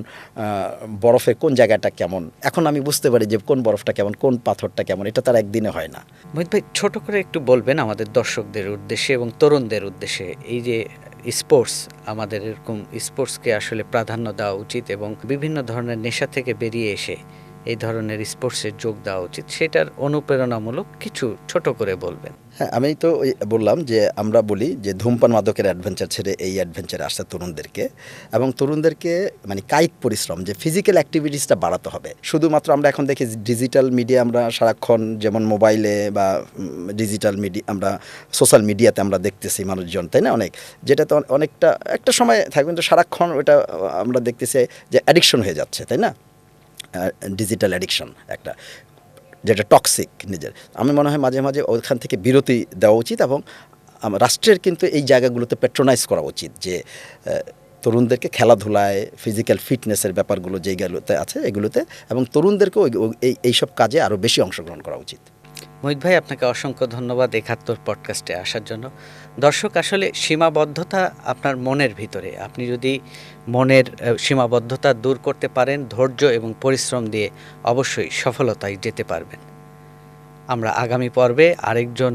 বরফে কোন জায়গাটা কেমন। এখন আমি বুঝতে পারি যে কোন বরফটা কেমন, কোন পাথরটা কেমন। এটা তার একদিনে হয় না। মোহিত ভাই, ছোট করে একটু বলবেন আমাদের দর্শকদের উদ্দেশ্যে এবং তরুণদের উদ্দেশ্যে, এই যে স্পোর্টস, আমাদের এরকম স্পোর্টসকে আসলে প্রাধান্য দেওয়া উচিত এবং বিভিন্ন ধরনের নেশা থেকে বেরিয়ে এসে এই ধরনের স্পোর্টসে যোগ দেওয়া উচিত, সেটার অনুপ্রেরণামূলক কিছু ছোট করে বলবেন। হ্যাঁ, আমি তো বললাম যে আমরা বলি যে ধূমপান মাদকের অ্যাডভেঞ্চার ছেড়ে এই অ্যাডভেঞ্চারে আসছে তরুণদেরকে, এবং তরুণদেরকে মানে কায়িক পরিশ্রম, যে ফিজিক্যাল অ্যাক্টিভিটিসটা বাড়াতে হবে। শুধুমাত্র আমরা এখন দেখি ডিজিটাল মিডিয়া, আমরা সারাক্ষণ যেমন মোবাইলে বা ডিজিটাল মিডিয়া, আমরা সোশ্যাল মিডিয়াতে আমরা দেখতেছি মানুষজন, তাই না, অনেক, যেটা তো অনেকটা একটা সময় থাকবে, কিন্তু সারাক্ষণ ওটা আমরা দেখতেছি যে অ্যাডিকশন হয়ে যাচ্ছে, তাই না, ডিজিটাল অ্যাডিকশন একটা, যেটা টক্সিক নিজের। আমি মনে হয় মাঝে মাঝে ওখান থেকে বিরতি দেওয়া উচিত, এবং রাষ্ট্রের কিন্তু এই জায়গাগুলোতে প্যাট্রোনাইজ করা উচিত, যে তরুণদেরকে খেলাধুলায়, ফিজিক্যাল ফিটনেসের ব্যাপারগুলো যেগুলোতে আছে এগুলোতে, এবং তরুণদেরকেও এইসব কাজে আরও বেশি অংশগ্রহণ করা উচিত। মোহিত ভাই, আপনাকে অসংখ্য ধন্যবাদ ৭১ পডকাস্টে আসার জন্য। দর্শক, আসলে সীমাবদ্ধতা আপনার মনের ভিতরে, আপনি যদি মনের সীমাবদ্ধতা দূর করতে পারেন, ধৈর্য এবং পরিশ্রম দিয়ে অবশ্যই সফলতায় যেতে পারবেন। আমরা আগামী পর্বে আরেকজন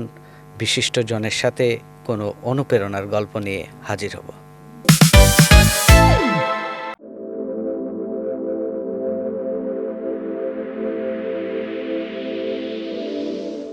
বিশিষ্ট জনের সাথে কোনো অনুপ্রেরণার গল্প নিয়ে হাজির হব।